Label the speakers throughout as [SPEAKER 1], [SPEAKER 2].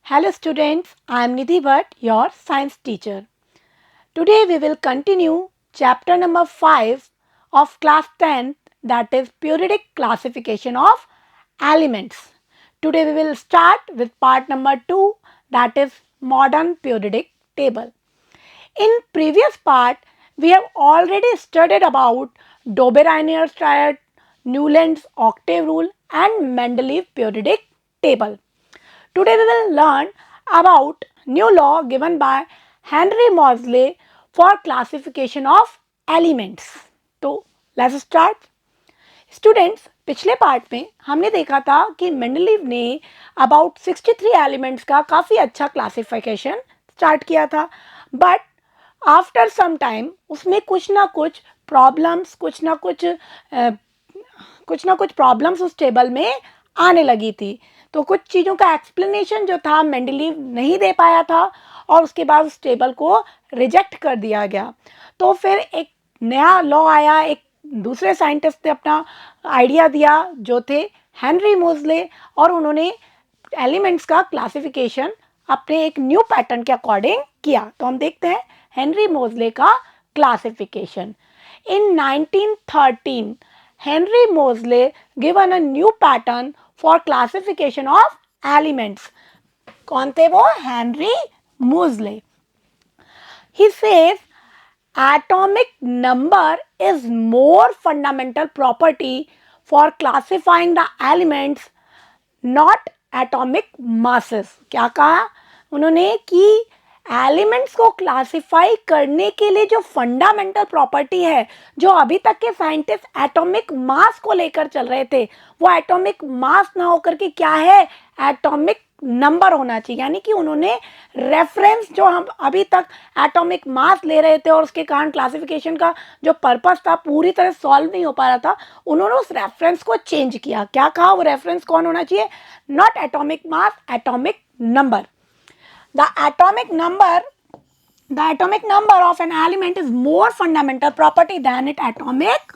[SPEAKER 1] Hello students, I am Nidhi Bhatt, your science teacher. Today we will continue chapter number 5 of class 10, that is periodic classification of elements. Today we will start with part number 2, that is modern periodic table. In previous part we have already studied about Dobereiner triad, Newland's octave rule and Mendeleev periodic table. Today we will learn about new law given by Henry Moseley for classification of elements. तो let's start. Students, पिछले part में हमने देखा था कि Mendeleev ने about 63 elements का काफ़ी अच्छा क्लासिफिकेशन स्टार्ट किया था, बट आफ्टर सम टाइम उसमें कुछ ना कुछ प्रॉब्लम्स प्रॉब्लम्स उस टेबल में आने लगी थी. तो कुछ चीज़ों का एक्सप्लेनेशन जो था मेंडलीव नहीं दे पाया था और उसके बाद उस टेबल को रिजेक्ट कर दिया गया. तो फिर एक नया लॉ आया, एक दूसरे साइंटिस्ट ने अपना आइडिया दिया जो थे हेनरी मोज़ले, और उन्होंने एलिमेंट्स का क्लासिफिकेशन अपने एक न्यू पैटर्न के अकॉर्डिंग किया. तो हम देखते हैं हेनरी मोज़ले का classification. In 1913 Henry Moseley given a new pattern for classification of elements. कौन थे वो? Henry Moseley. He says atomic number is more fundamental property for classifying the elements, not atomic masses. क्या कहा उन्होंने कि एलिमेंट्स को classify करने के लिए जो फंडामेंटल प्रॉपर्टी है, जो अभी तक के साइंटिस्ट एटॉमिक मास को लेकर चल रहे थे, वो एटॉमिक मास ना होकर के क्या है, एटॉमिक नंबर होना चाहिए. यानी कि उन्होंने रेफरेंस, जो हम अभी तक एटॉमिक मास ले रहे थे और उसके कारण क्लासिफिकेशन का जो पर्पस था पूरी तरह सॉल्व नहीं हो पा रहा था, उन्होंने उस रेफरेंस को चेंज किया. क्या कहा? वो रेफरेंस कौन होना चाहिए? Not atomic mass, atomic number. The atomic number of an element is more fundamental property than its atomic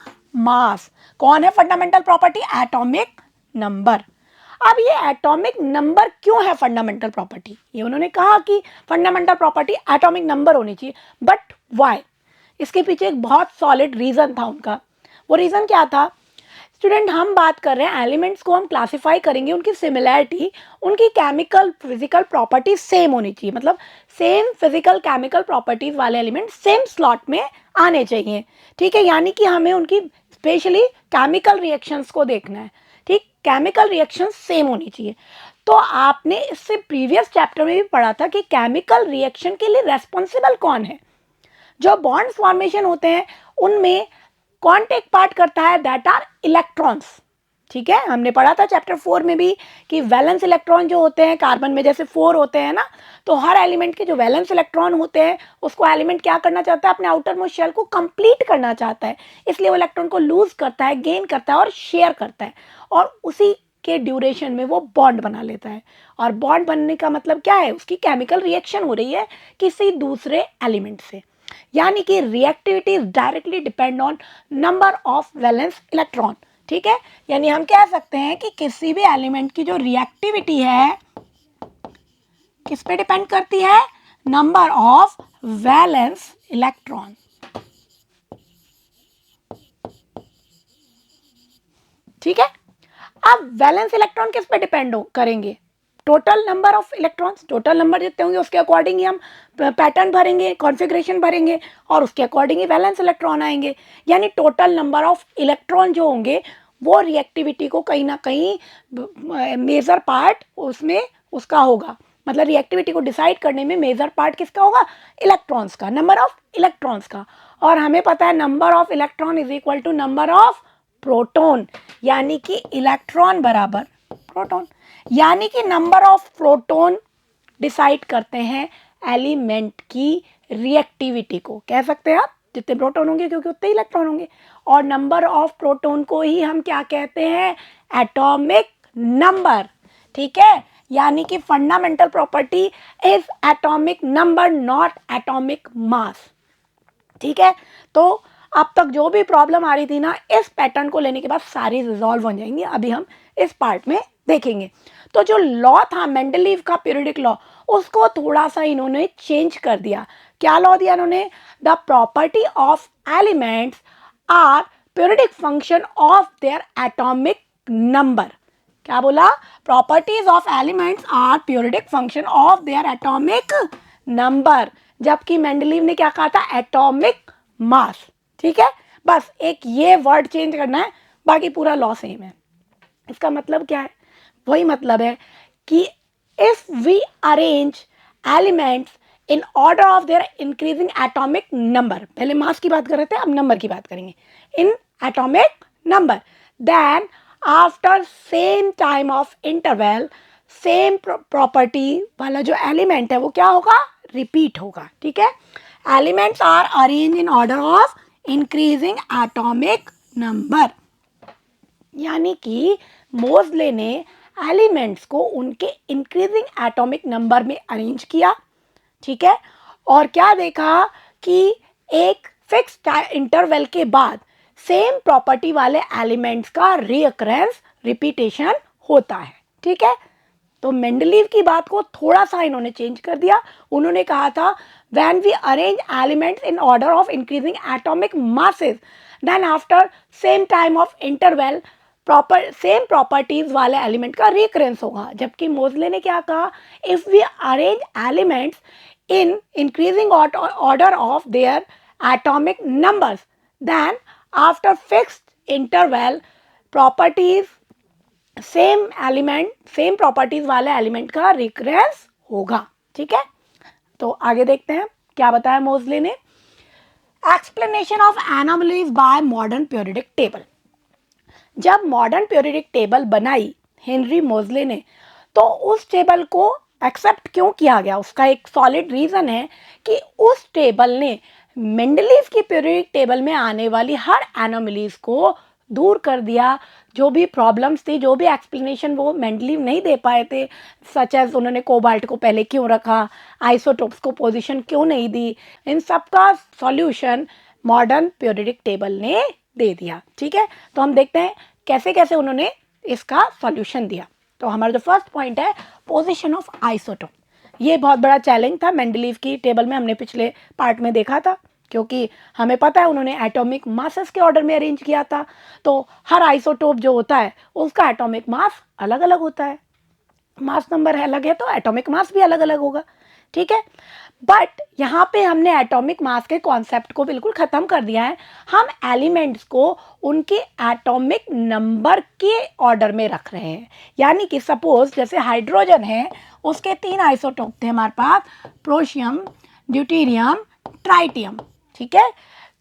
[SPEAKER 1] mass. कौन है फंडामेंटल प्रॉपर्टी? Atomic number. अब ये एटॉमिक नंबर क्यों है फंडामेंटल प्रॉपर्टी? ये उन्होंने कहा कि फंडामेंटल प्रॉपर्टी एटॉमिक नंबर होनी चाहिए, बट व्हाई? इसके पीछे एक बहुत सॉलिड रीजन था उनका. वो रीजन क्या था? स्टूडेंट, हम बात कर रहे हैं एलिमेंट्स को हम क्लासिफाई करेंगे, उनकी सिमिलैरिटी, उनकी केमिकल फिजिकल प्रॉपर्टीज सेम होनी चाहिए. मतलब सेम फिजिकल केमिकल प्रॉपर्टीज वाले एलिमेंट सेम स्लॉट में आने चाहिए. ठीक है, यानी कि हमें उनकी स्पेशली केमिकल रिएक्शंस को देखना है. ठीक, केमिकल रिएक्शंस सेम होनी चाहिए. तो आपने इससे प्रीवियस चैप्टर में भी पढ़ा था कि केमिकल रिएक्शन के लिए रेस्पॉन्सिबल कौन है. जो बॉन्ड फॉर्मेशन होते हैं उनमें कौन टेक पार्ट करता है? That are electrons. ठीक है, हमने पढ़ा था चैप्टर 4 में भी कि वैलेंस इलेक्ट्रॉन जो होते हैं कार्बन में, जैसे 4 होते हैं ना, तो हर एलिमेंट के जो वैलेंस इलेक्ट्रॉन होते हैं उसको एलिमेंट क्या करना चाहता है? अपने आउटर मोस्ट शेल को कंप्लीट करना चाहता है. इसलिए वो इलेक्ट्रॉन को लूज करता है, गेन करता है और शेयर करता है, और उसी के ड्यूरेशन में वो बॉन्ड बना लेता है. और बॉन्ड बनने का मतलब क्या है? उसकी केमिकल रिएक्शन हो रही है किसी दूसरे एलिमेंट से. यानी कि reactivity is directly depend on number of valence electron. ठीक है, यानी हम कह सकते हैं कि किसी भी एलिमेंट की जो रिएक्टिविटी है किस पे डिपेंड करती है? Number of valence electron. ठीक है, अब वैलेंस इलेक्ट्रॉन किस पे डिपेंड करेंगे? Total number of electrons. Total number जितने होंगे उसके अकॉर्डिंग ही हम पैटर्न भरेंगे, कॉन्फ़िगरेशन भरेंगे, और उसके अकॉर्डिंग ही वैलेंस इलेक्ट्रॉन आएंगे. यानी टोटल नंबर ऑफ इलेक्ट्रॉन जो होंगे वो रिएक्टिविटी को कहीं ना कहीं मेजर पार्ट उसमें उसका होगा. मतलब रिएक्टिविटी को डिसाइड करने में मेजर पार्ट किसका होगा? इलेक्ट्रॉन्स का, नंबर ऑफ इलेक्ट्रॉन्स का. और हमें पता है number of electron is equal to number of proton. यानी कि इलेक्ट्रॉन बराबर प्रोटॉन. यानी कि नंबर ऑफ प्रोटॉन डिसाइड करते हैं एलिमेंट की रिएक्टिविटी को. कह सकते हैं आप जितने प्रोटॉन होंगे क्योंकि उतने इलेक्ट्रॉन होंगे, और नंबर ऑफ प्रोटॉन को ही हम क्या कहते हैं? Atomic number. ठीक है, यानी कि fundamental property is atomic number, not atomic mass. ठीक है, तो अब तक जो भी प्रॉब्लम आ रही थी ना, इस पैटर्न को लेने के बाद सारी रिजॉल्व हो जाएंगी. अभी हम इस पार्ट में देखेंगे। तो जो लॉ था मेंडलीव का पीरियोडिक लॉ, उसको थोड़ा सा इन्होंने चेंज कर दिया। क्या लॉ दिया इन्होंने? The property of elements are periodic function of their atomic number. क्या बोला? Properties of elements are periodic function of their atomic number, जबकि मेंडलीव ने क्या कहा था? Atomic mass. ठीक है, बस एक ये वर्ड चेंज करना है, बाकी पूरा लॉ सेम है। इसका मतलब क्या है? वही मतलब है कि if we arrange elements in order of their increasing atomic number, पहले मास की बात कर रहे थे, अब नंबर की बात करेंगे, in atomic number, then after same time of interval same property वाला जो एलिमेंट है वो क्या होगा? रिपीट होगा। ठीक है, elements are arrange in order of increasing atomic number, यानी कि मोज़ले ने एलिमेंट्स को उनके इंक्रीजिंग एटॉमिक नंबर में अरेंज किया। ठीक है, और क्या देखा कि एक फिक्स इंटरवल के बाद सेम प्रॉपर्टी वाले एलिमेंट्स का रीअकरेंस, रिपीटेशन होता है। ठीक है, तो मेंडलीव की बात को थोड़ा सा इन्होंने चेंज कर दिया। उन्होंने कहा था when we arrange elements in order of increasing atomic masses then after same time of interval proper same properties वाले एलिमेंट का रिकरेंस होगा। जबकि मोज़ले ने क्या कहा? If we arrange elements in increasing order of their atomic numbers then after fixed interval properties same element same properties वाले element का recurrence होगा। ठीक है, तो आगे देखते हैं क्या बताया मोज़ले ने। Explanation of anomalies bye modern periodic table. जब मॉडर्न पीरियोडिक टेबल बनाई हेनरी मोज़ले ने, तो उस टेबल को एक्सेप्ट क्यों किया गया? उसका एक सॉलिड रीज़न है कि उस टेबल ने मेंडलीव की पीरियोडिक टेबल में आने वाली हर एनोमलीज को दूर कर दिया। जो भी प्रॉब्लम्स थी, जो भी एक्सप्लेनेशन वो मेंडलीव नहीं दे पाए थे, सच एज उन्होंने कोबाल्ट को पहले क्यों रखा, आइसोटोप्स को पोजीशन क्यों नहीं दी, इन सब का सॉल्यूशन मॉडर्न पीरियोडिक टेबल ने दे दिया। ठीक है, तो हम देखते हैं कैसे कैसे उन्होंने इसका सॉल्यूशन दिया। तो हमारा जो फर्स्ट पॉइंट है पोजीशन ऑफ आइसोटोप, ये बहुत बड़ा चैलेंज था मेंडलीव की टेबल में, हमने पिछले पार्ट में देखा था, क्योंकि हमें पता है उन्होंने एटॉमिक मासेस के ऑर्डर में अरेंज किया था। तो हर आइसोटोप जो होता है उसका एटॉमिक मास अलग अलग होता है, मास नंबर अलग है तो एटॉमिक मास भी अलग अलग होगा। ठीक है, बट यहाँ पे हमने एटॉमिक मास के कॉन्सेप्ट को बिल्कुल ख़त्म कर दिया है। हम एलिमेंट्स को उनके एटॉमिक नंबर के ऑर्डर में रख रहे हैं। यानी कि सपोज जैसे हाइड्रोजन है, उसके 3 आइसोटोप थे हमारे पास, प्रोशियम, ड्यूटेरियम, ट्राइटियम। ठीक है,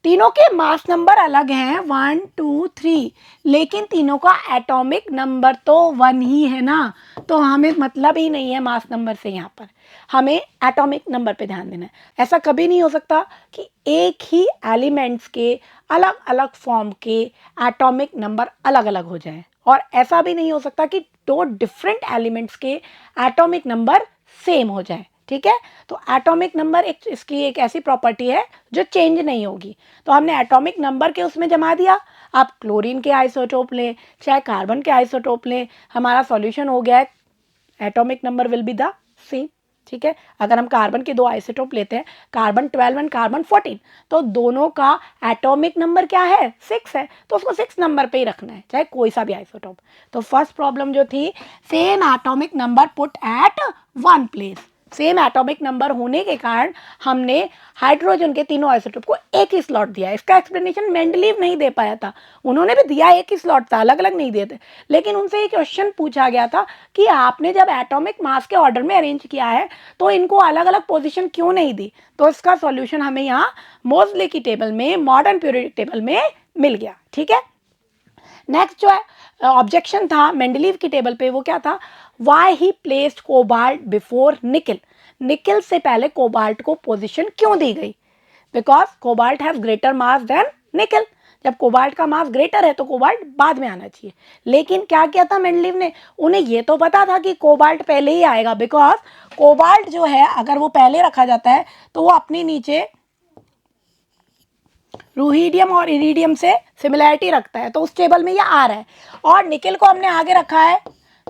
[SPEAKER 1] तीनों के मास नंबर अलग हैं 1 2 3, लेकिन तीनों का एटॉमिक नंबर तो 1 ही है ना, तो हमें मतलब ही नहीं है मास नंबर से। यहाँ पर हमें एटॉमिक नंबर पे ध्यान देना है। ऐसा कभी नहीं हो सकता कि एक ही एलिमेंट्स के अलग अलग फॉर्म के एटॉमिक नंबर अलग अलग हो जाएं, और ऐसा भी नहीं हो सकता कि 2 डिफरेंट एलिमेंट्स के एटॉमिक नंबर सेम हो जाए। ठीक है, तो एटॉमिक नंबर इसकी एक ऐसी प्रॉपर्टी है जो चेंज नहीं होगी। तो हमने एटॉमिक नंबर के उसमें जमा दिया। आप क्लोरीन के आइसोटोप लें चाहे कार्बन के आइसोटोप लें, हमारा सॉल्यूशन हो गया है atomic number will be the same. ठीक है, अगर हम कार्बन के 2 आइसोटोप लेते हैं, कार्बन 12 एंड कार्बन 14, तो दोनों का एटॉमिक नंबर क्या है? 6 है, तो उसको 6 नंबर पे ही रखना है, चाहे कोई सा भी आइसोटोप। तो फर्स्ट प्रॉब्लम जो थी, same atomic number put at 1 place. Same atomic number होने के कारण हमने हाइड्रोजन के तीनों आइसोटोप को एक ही स्लॉट दिया। इसका एक्सप्लेनेशन मेंडलीव नहीं दे पाया था, उन्होंने भी दिया एक ही स्लॉट था, अलग अलग नहीं दिए थे। लेकिन उनसे ये क्वेश्चन पूछा गया था कि आपने जब एटॉमिक मास के ऑर्डर में अरेंज किया है तो इनको अलग अलग पोजीशन क्यों नहीं दी? तो इसका सॉल्यूशन हमें यहाँ मोज़ले की टेबल में, मॉडर्न पीरियोडिक टेबल में मिल गया। ठीक है, नेक्स्ट जो है ऑब्जेक्शन था मेंडलीव की टेबल पे, वो क्या था? Why he placed cobalt before निकल। निकल से पहले कोबाल्ट को पोजीशन क्यों दी गई? Because cobalt has greater mass than nickel. जब कोबाल्ट का मास ग्रेटर है तो कोबाल्ट बाद में आना चाहिए। लेकिन क्या किया था मेंडलीव ने? उन्हें ये तो पता था कि कोबाल्ट पहले ही आएगा, बिकॉज कोबाल्ट जो है अगर वो पहले रखा जाता है तो वो अपने नीचे रूहीडियम और इरीडियम से सिमिलैरिटी रखता है, तो उस टेबल में ये आ रहा है। और निकल को हमने आगे रखा है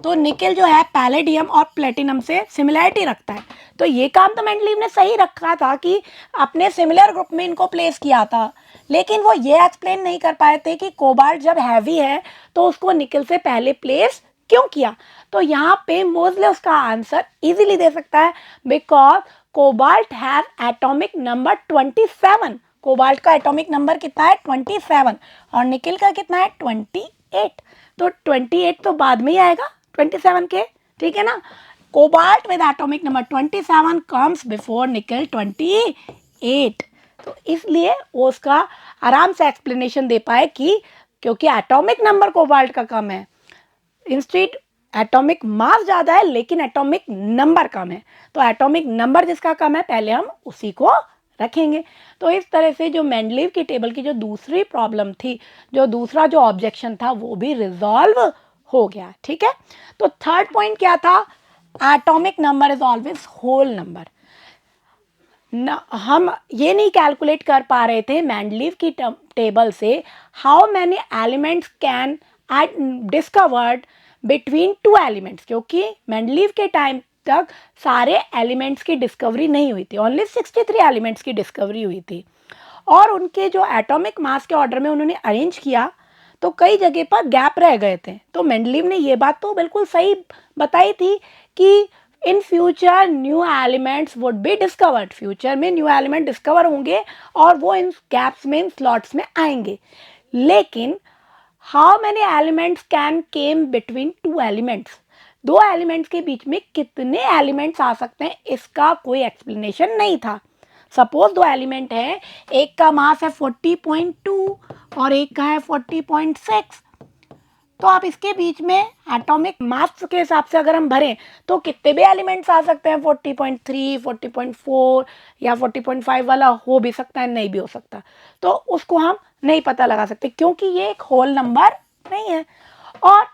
[SPEAKER 1] तो निकेल जो है पैलेडियम और प्लेटिनम से सिमिलैरिटी रखता है। तो ये काम तो मेंडलीव ने सही रखा था कि अपने सिमिलर ग्रुप में इनको प्लेस किया था, लेकिन वो ये एक्सप्लेन नहीं कर पाए थे कि कोबाल्ट जब हैवी है तो उसको निकेल से पहले प्लेस क्यों किया। तो यहाँ पे मोजले उसका आंसर इजीली दे सकता है, because cobalt has atomic number 27। Cobalt का एटॉमिक नंबर कितना है 27 और निकेल का कितना है 28। तो 28 तो बाद में ही आएगा 27 के, ठीक है ना। Cobalt with atomic number 27 comes before nickel 28। तो इसलिए वो उसका आराम से एक्सप्लेनेशन दे पाए कि क्योंकि एटॉमिक नंबर कोबाल्ट का कम है, इंस्टेड एटॉमिक मास ज़्यादा है लेकिन एटॉमिक नंबर कम है। तो एटॉमिक नंबर जिसका कम है पहले हम उसी को रखेंगे। तो इस तरह से जो मेंडलीव की टेबल की जो दूसरी प्रॉब्लम थी, जो दूसरा जो ऑब्जेक्शन था, वो भी रिजॉल्व हो गया, ठीक है। तो थर्ड पॉइंट क्या था, atomic number is always whole number. हम ये नहीं कैलकुलेट कर पा रहे थे मेंडलीव की टेबल से how many elements can discovered between two elements, क्योंकि मेंडलीव के टाइम तक सारे एलिमेंट्स की डिस्कवरी नहीं हुई थी, ओनली 63 एलिमेंट्स की डिस्कवरी हुई थी। और उनके जो एटॉमिक मास के ऑर्डर में उन्होंने अरेंज किया तो कई जगह पर गैप रह गए थे। तो मेंडलीव ने ये बात तो बिल्कुल सही बताई थी कि in future new elements would be discovered, future में न्यू एलिमेंट डिस्कवर होंगे और वो इन गैप्स में, इन स्लॉट्स में आएंगे। लेकिन how many elements can came between two elements, दो एलिमेंट्स के बीच में कितने एलिमेंट्स आ सकते हैं, इसका कोई एक्सप्लेनेशन नहीं था। सपोज दो एलिमेंट है, एक का मास है 40.2 और एक का है 40.6, तो आप इसके बीच में एटॉमिक मास के हिसाब से अगर हम भरें तो कितने भी एलिमेंट्स आ सकते हैं, 40.3, 40.4 या 40.5 वाला हो भी सकता है, नहीं भी हो सकता। तो उसको हम नहीं पता लगा सकते क्योंकि ये एक होल नंबर नहीं है। और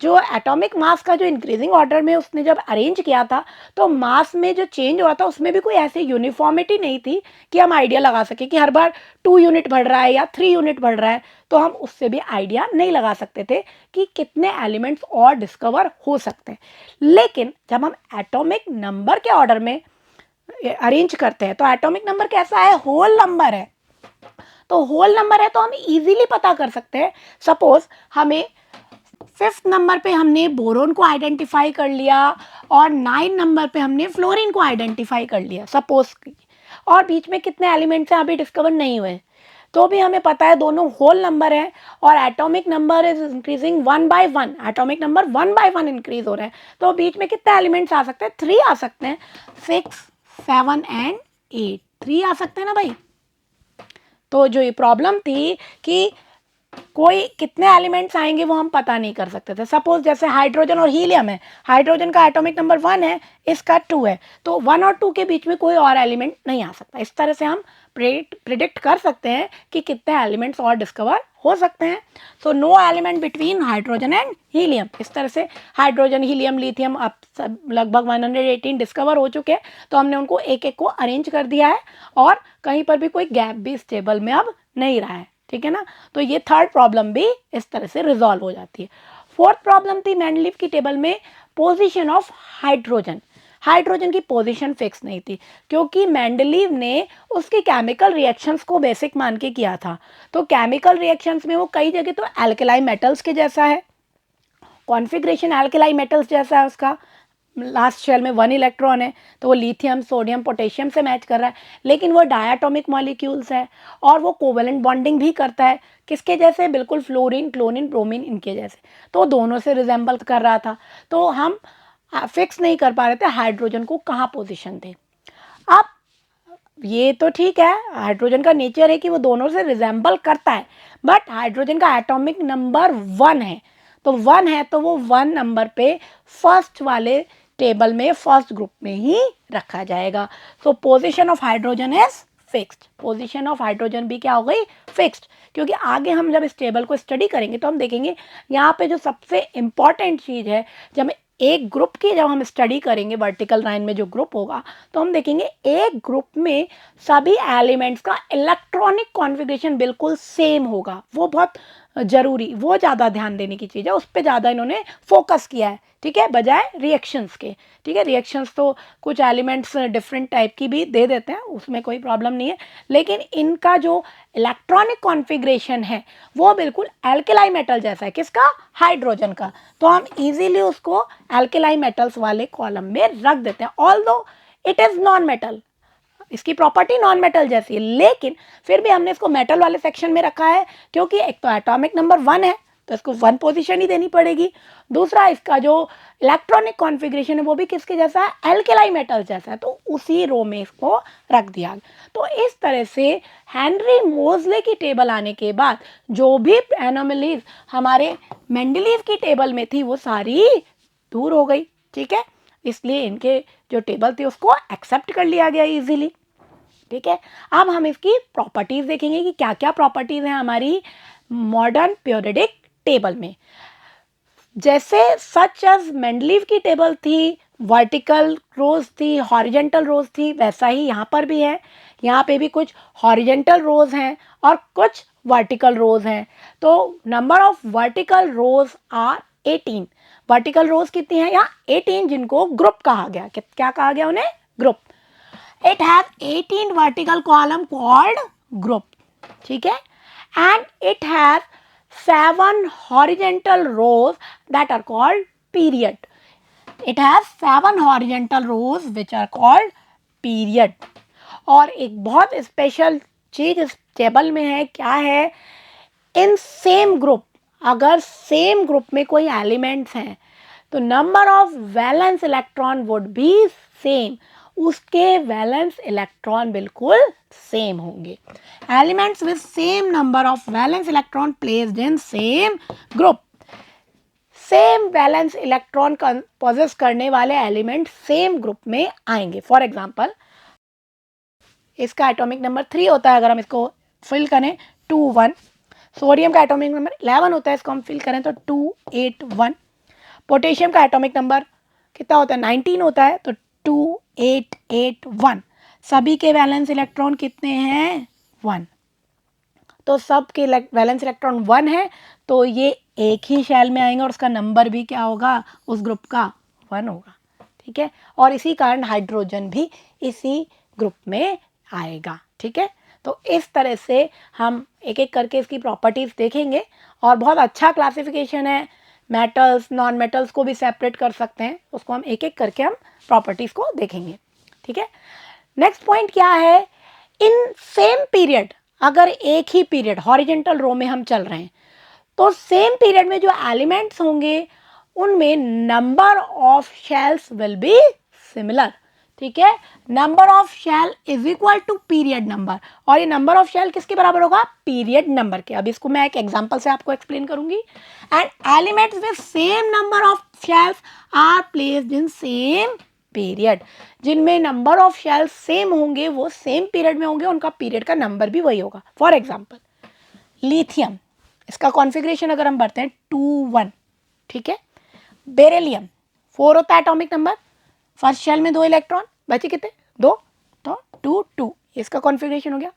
[SPEAKER 1] जो एटॉमिक मास का जो इंक्रीजिंग ऑर्डर में उसने जब अरेंज किया था तो मास में जो चेंज हुआ था उसमें भी कोई ऐसी यूनिफॉर्मिटी नहीं थी कि हम आइडिया लगा सके कि हर बार 2 यूनिट बढ़ रहा है या 3 यूनिट बढ़ रहा है। तो हम उससे भी आइडिया नहीं लगा सकते थे कि कितने एलिमेंट्स और डिस्कवर हो सकते हैं। लेकिन जब हम एटॉमिक नंबर के ऑर्डर में अरेंज करते हैं तो एटॉमिक नंबर कैसा है, होल नंबर है। तो होल नंबर है तो हम इजीली पता कर सकते हैं। सपोज हमें 5th नंबर पे हमने बोरोन को आइडेंटिफाई कर लिया और 9 नंबर पे हमने फ्लोरीन को आइडेंटिफाई कर लिया सपोज, और बीच में कितने एलिमेंट्स हैं अभी डिस्कवर नहीं हुए, तो भी हमें पता है दोनों होल नंबर है और atomic number is increasing 1 by 1, atomic number 1 by 1 increase हो रहे हैं। तो बीच में कितने एलिमेंट्स आ सकते हैं, 3 आ सकते हैं, 6, 7 एंड 8, 3 आ सकते हैं ना भाई। तो जो ये प्रॉब्लम थी कि कोई कितने एलिमेंट्स आएंगे वो हम पता नहीं कर सकते थे। सपोज जैसे हाइड्रोजन और हीलियम है, हाइड्रोजन का एटॉमिक नंबर 1 है, इसका 2 है, तो 1 और 2 के बीच में कोई और एलिमेंट नहीं आ सकता। इस तरह से हम प्रिडिक्ट कर सकते हैं कि कितने एलिमेंट्स और डिस्कवर हो सकते हैं। So no element between hydrogen and helium. इस तरह से हाइड्रोजन, हीलियम, लिथियम अब सब लगभग 118 डिस्कवर हो चुके हैं, तो हमने उनको एक एक को अरेंज कर दिया है और कहीं पर भी कोई गैप भी इस टेबल में अब नहीं रहा है, ठीक है ना। तो ये थर्ड प्रॉब्लम भी इस तरह से रिजॉल्व हो जाती है। फोर्थ प्रॉब्लम थी मेंडलीव की टेबल में पोजीशन ऑफ हाइड्रोजन। हाइड्रोजन की पोजीशन फिक्स नहीं थी क्योंकि मेंडलीव ने उसकी केमिकल रिएक्शंस को बेसिक मान के किया था। तो केमिकल रिएक्शंस में वो कई जगह तो एल्केलाई मेटल्स के जैसा है, कॉन्फ़िगरेशन एल्केलाई मेटल्स जैसा है, उसका लास्ट शेल में 1 इलेक्ट्रॉन है तो वो लिथियम, सोडियम, पोटेशियम से मैच कर रहा है, लेकिन वो डायटोमिक मॉलिक्यूल्स है और वो कोवेलेंट बॉन्डिंग भी करता है किसके जैसे, बिल्कुल फ्लोरीन, क्लोरीन, ब्रोमीन इनके जैसे, तो दोनों से रिजेंबल कर रहा था। तो हम फिक्स नहीं कर पा रहे थे हाइड्रोजन को कहाँ पोजीशन दे। अब ये तो ठीक है, हाइड्रोजन का नेचर है कि वो दोनों से रिजेंबल करता है, बट हाइड्रोजन का एटॉमिक नंबर 1 है, तो 1 है तो वो 1 नंबर पे फर्स्ट वाले टेबल में फर्स्ट ग्रुप में ही रखा जाएगा। सो position of hydrogen is fixed, position of hydrogen भी क्या हो गई, फिक्स्ड। क्योंकि आगे हम जब इस टेबल को स्टडी करेंगे तो हम देखेंगे यहाँ पे जो सबसे इम्पॉर्टेंट चीज़ है, जब एक ग्रुप की जब हम स्टडी करेंगे वर्टिकल लाइन में जो ग्रुप होगा तो हम देखेंगे एक ग्रुप में सभी एलिमेंट्स का इलेक्ट्रॉनिक कॉन्फ़िगरेशन बिल्कुल सेम होगा। वो बहुत जरूरी, वो ज़्यादा ध्यान देने की चीज़ है, उस पर ज़्यादा इन्होंने फोकस किया है, ठीक है, बजाय रिएक्शंस के। ठीक है, रिएक्शंस तो कुछ एलिमेंट्स डिफरेंट टाइप की भी दे देते हैं, उसमें कोई प्रॉब्लम नहीं है, लेकिन इनका जो इलेक्ट्रॉनिक कॉन्फ़िगरेशन है वो बिल्कुल एल्केलाई मेटल जैसा है। किसका? हाइड्रोजन का। तो हम इजीली उसको एल्केलाई मेटल्स वाले कॉलम में रख देते हैं, although it is non metal, इसकी प्रॉपर्टी नॉन मेटल जैसी है, लेकिन फिर भी हमने इसको मेटल वाले सेक्शन में रखा है, क्योंकि एक तो एटॉमिक नंबर 1 है तो इसको 1 पोजीशन ही देनी पड़ेगी, दूसरा इसका जो इलेक्ट्रॉनिक कॉन्फ़िगरेशन है वो भी किसके जैसा है? एल्केलाई मेटल जैसा है, तो उसी रो में इसको रख दिया। तो इस तरह से हेनरी मोज़ले की टेबल आने के बाद जो भी एनोमलीज हमारे मेंडलीव की टेबल में थी वो सारी दूर हो गई। ठीक है, इसलिए इनके जो टेबल थी उसको एक्सेप्ट कर लिया गया इजीली। ठीक है, अब हम इसकी प्रॉपर्टीज देखेंगे कि क्या क्या प्रॉपर्टीज हैं हमारी मॉडर्न पीरियोडिक टेबल में। जैसे सच एज मेंडलीव की टेबल थी, वर्टिकल रोज थी, हॉरिजेंटल रोज थी, वैसा ही यहाँ पर भी है। यहाँ पे भी कुछ हॉरिजेंटल रोज हैं और कुछ वर्टिकल रोज हैं। तो number of vertical rows are 18। Vertical rows कितनी है? यहाँ 18, जिनको ग्रुप कहा गया। क्या कहा गया उन्हें? Group. It has 18 vertical column called group. ठीक है, and it has 7 horizontal rows that are called period. It has 7 horizontal rows which are called period. और एक बहुत स्पेशल चीज इस टेबल में है, क्या है? इन सेम ग्रुप, अगर सेम ग्रुप में कोई एलिमेंट्स हैं तो number of valence electron would be same, उसके वैलेंस इलेक्ट्रॉन बिल्कुल सेम होंगे। Elements with same number of valence electron placed in same group, same valence electron possess करने वाले एलिमेंट सेम ग्रुप में आएंगे। फॉर एग्जांपल इसका एटॉमिक नंबर 3 होता है, अगर हम इसको फिल करें 2 1। सोडियम का एटॉमिक नंबर 11 होता है, इसको हम फिल करें तो 2 8 1। पोटेशियम का एटॉमिक नंबर कितना होता है? 19 होता है, तो 2 8 8 1। सभी के वैलेंस इलेक्ट्रॉन कितने हैं? 1। तो सब के वैलेंस इलेक्ट्रॉन 1 है, तो ये एक ही शेल में आएंगे और उसका नंबर भी क्या होगा? उस ग्रुप का 1 होगा। ठीक है, और इसी कारण हाइड्रोजन भी इसी ग्रुप में आएगा। ठीक है, तो इस तरह से हम एक एक करके इसकी प्रॉपर्टीज देखेंगे, और बहुत अच्छा क्लासिफिकेशन है। मेटल्स, नॉन मेटल्स को भी सेपरेट कर सकते हैं, उसको हम एक एक करके हम प्रॉपर्टीज को देखेंगे। ठीक है, नेक्स्ट पॉइंट क्या है? इन सेम पीरियड, अगर एक ही पीरियड हॉरिजेंटल रो में हम चल रहे हैं, तो सेम पीरियड में जो एलिमेंट्स होंगे उनमें number of shells will be similar. ठीक है, number of shell is equal to period number, और ये नंबर ऑफ शेल किसके बराबर होगा? पीरियड नंबर के। अब इसको मैं एक एग्जांपल से आपको एक्सप्लेन करूंगी। And elements with same number of shells are placed in same period, जिनमें नंबर ऑफ शेल्स सेम होंगे वो सेम पीरियड में होंगे, उनका पीरियड का नंबर भी वही होगा। फॉर एग्जाम्पल लिथियम, इसका कॉन्फ़िगरेशन अगर हम बढ़ते हैं 2 1। ठीक है, बेरिलियम 4 होता है एटॉमिक नंबर, फर्स्ट शेल में 2 इलेक्ट्रॉन, बचे कितने? 2, तो 2 2, इसका कॉन्फ़िगरेशन हो गया।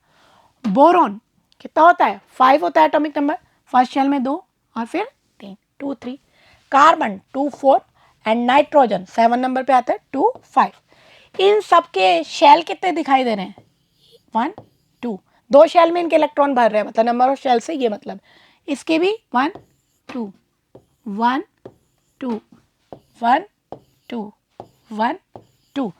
[SPEAKER 1] बोरॉन कितना होता है? 5 होता है एटॉमिक नंबर, फर्स्ट शेल में 2 और फिर 3, 2 3। कार्बन 2 4 एंड नाइट्रोजन 7 नंबर पे आता है 2 5। इन सबके शेल कितने दिखाई दे रहे हैं? 1 2, 2 शेल में इनके इलेक्ट्रॉन भर रहे हैं, मतलब नंबर ऑफ शेल से ये मतलब। इसके भी 1 2 1 2 1 2 1 2,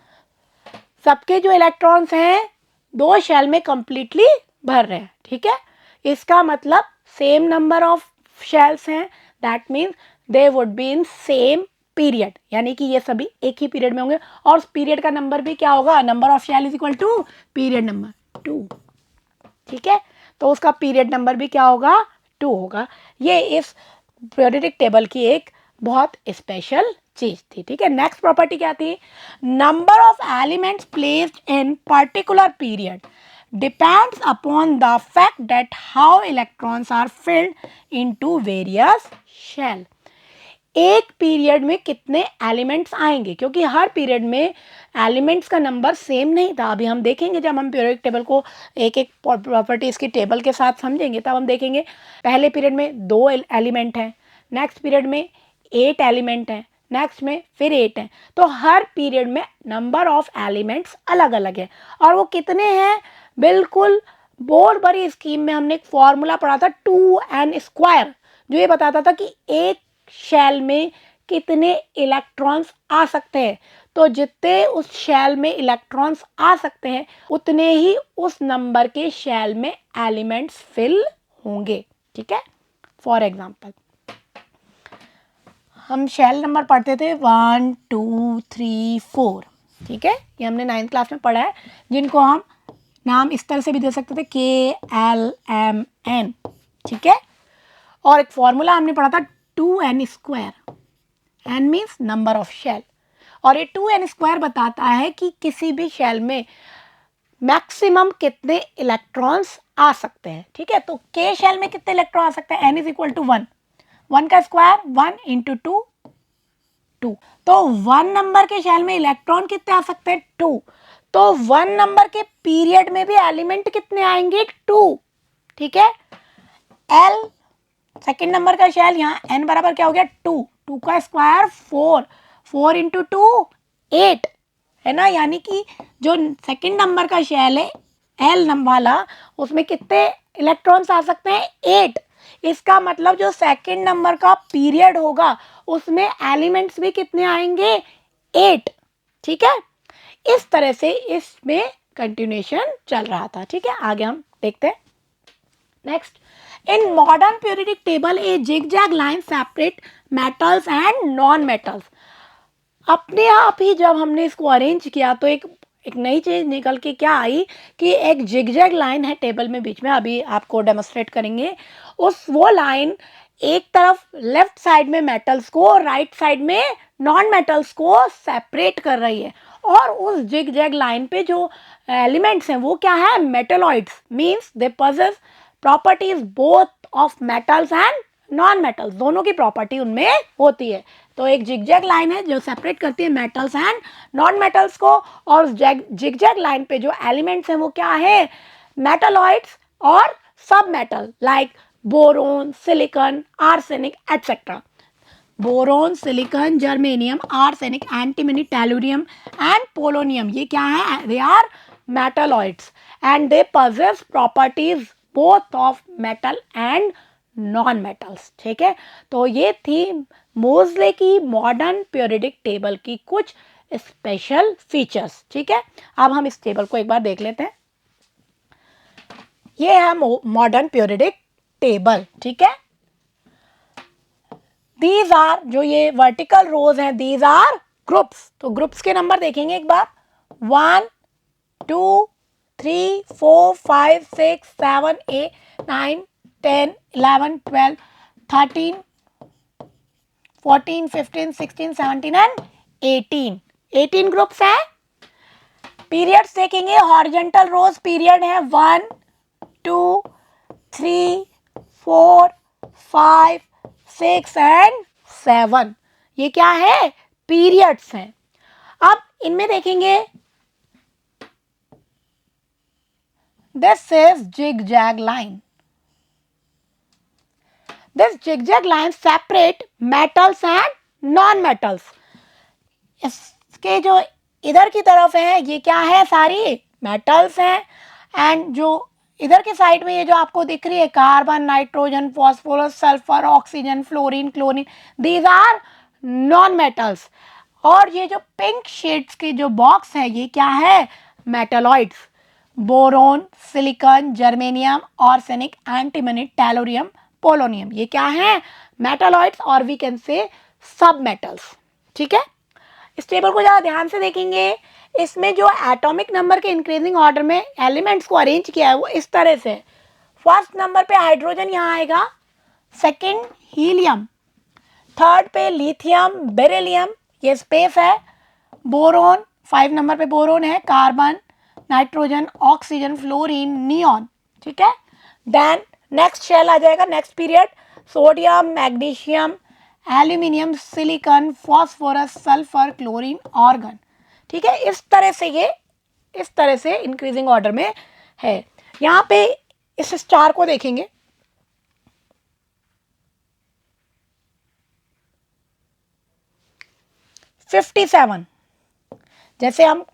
[SPEAKER 1] सबके जो इलेक्ट्रॉन्स हैं 2 शेल में कंप्लीटली भर रहे हैं। ठीक है, इसका मतलब सेम नंबर ऑफ शेल्स हैं, that means they would be in same period, यानी कि ये सभी एक ही पीरियड में होंगे, और उस पीरियड का नंबर भी क्या होगा? Number of shell is equal to period number 2। ठीक है, तो उसका पीरियड नंबर भी क्या होगा? 2 होगा। ये इस पीरियोडिक टेबल की एक बहुत स्पेशल चीज थी। ठीक है, नेक्स्ट प्रॉपर्टी क्या थी? Number of elements placed in particular period depends upon the fact that how electrons are filled into various shell. एक पीरियड में कितने एलिमेंट्स आएंगे, क्योंकि हर पीरियड में एलिमेंट्स का नंबर सेम नहीं था। अभी हम देखेंगे जब हम पीरियोडिक टेबल को एक एक प्रॉपर्टीज़ की टेबल के साथ समझेंगे तब हम देखेंगे पहले पीरियड में 2 एलिमेंट हैं, नेक्स्ट पीरियड में 8 एलिमेंट हैं, नेक्स्ट में फिर 8 हैं। तो हर पीरियड में नंबर ऑफ एलिमेंट्स अलग अलग है। और वो कितने हैं, बिल्कुल बोर्ड भरी स्कीम में हमने एक फॉर्मूला पढ़ा था 2n², जो ये बताता था कि एक शेल में कितने इलेक्ट्रॉन्स आ सकते हैं। तो जितने उस शेल में इलेक्ट्रॉन्स आ सकते हैं उतने ही उस नंबर के शेल में एलिमेंट्स फिल होंगे। ठीक है, फॉर एग्जाम्पल हम शेल नंबर पढ़ते थे 1 2 3 4। ठीक है, ये हमने 9th क्लास में पढ़ा है, जिनको हम नाम इस तरह से भी दे सकते थे KLMN। ठीक है, और एक फॉर्मूला हमने पढ़ा था 2n²। n means number of shell, और ये 2n² बताता है कि किसी भी शेल में मैक्सिमम कितने इलेक्ट्रॉन्स आ सकते हैं। ठीक है, तो K शेल में कितने इलेक्ट्रॉन आ सकते हैं, n इज इक्वल टू 1, 1 का स्क्वायर 1 इंटू 2 2। तो 1 नंबर के शेल में इलेक्ट्रॉन कितने आ सकते हैं, 2। तो 1 नंबर के पीरियड में भी एलिमेंट कितने आएंगे, 2। ठीक है, L सेकेंड नंबर का शेल, यहाँ n बराबर क्या हो गया, 2, 2 का स्क्वायर 4, 4 इंटू 2 8 है ना। यानी कि जो सेकेंड नंबर का शेल है L नंबर वाला, उसमें कितने इलेक्ट्रॉन्स आ सकते हैं, 8। इसका मतलब जो सेकेंड नंबर का पीरियड होगा उसमें एलिमेंट्स भी कितने आएंगे, 8। ठीक है, इस तरह से इसमें कंटिन्यूएशन चल रहा था। ठीक है, आगे हम देखते हैं next. In modern periodic table, a zigzag line separate metals and non-metals. अपने आप ही जब हमने इसको अरेंज किया तो एक नई चीज़ निकल के क्या आई कि एक जिगजैग लाइन है टेबल में बीच में, अभी आपको डेमोस्ट्रेट करेंगे। वो लाइन एक तरफ लेफ्ट साइड में मेटल्स को और राइट साइड में नॉन मेटल्स को सेपरेट कर रही है। और उस जिगजैग लाइन पे जो एलिमेंट्स हैं वो क्या है, metalloids, means they possess properties both of metals and non metals, दोनों की प्रॉपर्टी उनमें होती है। तो एक जिगजैग लाइन है जो सेपरेट करती है मेटल्स एंड नॉन मेटल्स को, और जिगजैग लाइन पे जो एलिमेंट्स हैं वो क्या है, मेटलॉइड्स और सब metal like boron, silicon, arsenic etcetera. Boron, silicon, germanium, arsenic, antimony, tellurium and polonium, ये क्या है, they are metalloids and they possess properties both of metal and non metals. ठीक है, तो ये थी मोज़ले की मॉडर्न पीरियोडिक टेबल की कुछ स्पेशल फीचर्स। ठीक है, अब हम इस टेबल को एक बार देख लेते हैं। ये है मॉडर्न पीरियोडिक टेबल। ठीक है, दीज आर, जो ये वर्टिकल रोज हैं, दीज आर ग्रुप्स। तो ग्रुप्स के नंबर देखेंगे एक बार, 1 2 3 4 5 6 7 8 9 10 11 12 13 14 15 16 17 एंड 18, 18 ग्रुप्स हैं। पीरियड्स देखेंगे, हॉरिजॉन्टल रोज पीरियड है 1 2 3 4 5 6 एंड 7, ये क्या है, पीरियड्स हैं। अब इनमें देखेंगे, this is zigzag line, this zigzag line separate metals and non metals. इसके जो इधर की तरफ है ये क्या है, सारी मेटल्स हैं, एंड जो इधर के साइड में ये जो आपको दिख रही है carbon, nitrogen, phosphorus, sulphur, oxygen, fluorine, chlorine, these are non metals. और ये जो पिंक शेड्स के जो बॉक्स है ये क्या है, metalloids, boron, silicon, germanium, arsenic, antimony, tellurium, polonium, ये क्या है, मेटलॉइड्स, और वी कैन से सब मेटल्स। ठीक है, इस टेबल को ज़्यादा ध्यान से देखेंगे, इसमें जो एटॉमिक नंबर के इंक्रीजिंग ऑर्डर में एलिमेंट्स को अरेंज किया है वो इस तरह से, फर्स्ट नंबर पे हाइड्रोजन यहाँ आएगा, सेकंड हीलियम, थर्ड पे लिथियम, बेरिलियम, ये स्पेस है, बोरोन 5 नंबर पे बोरोन है, carbon, nitrogen, oxygen, fluorine, neon. ठीक है, देन नेक्स्ट शेल आ जाएगा, next period, sodium, magnesium aluminium, silicon, phosphorus, sulphur, chlorine, organ. ठीक है, इस तरह से इंक्रीजिंग ऑर्डर में है। यहाँ पे इस स्टार को देखेंगे, फिफ्टी सेवन, जैसे हम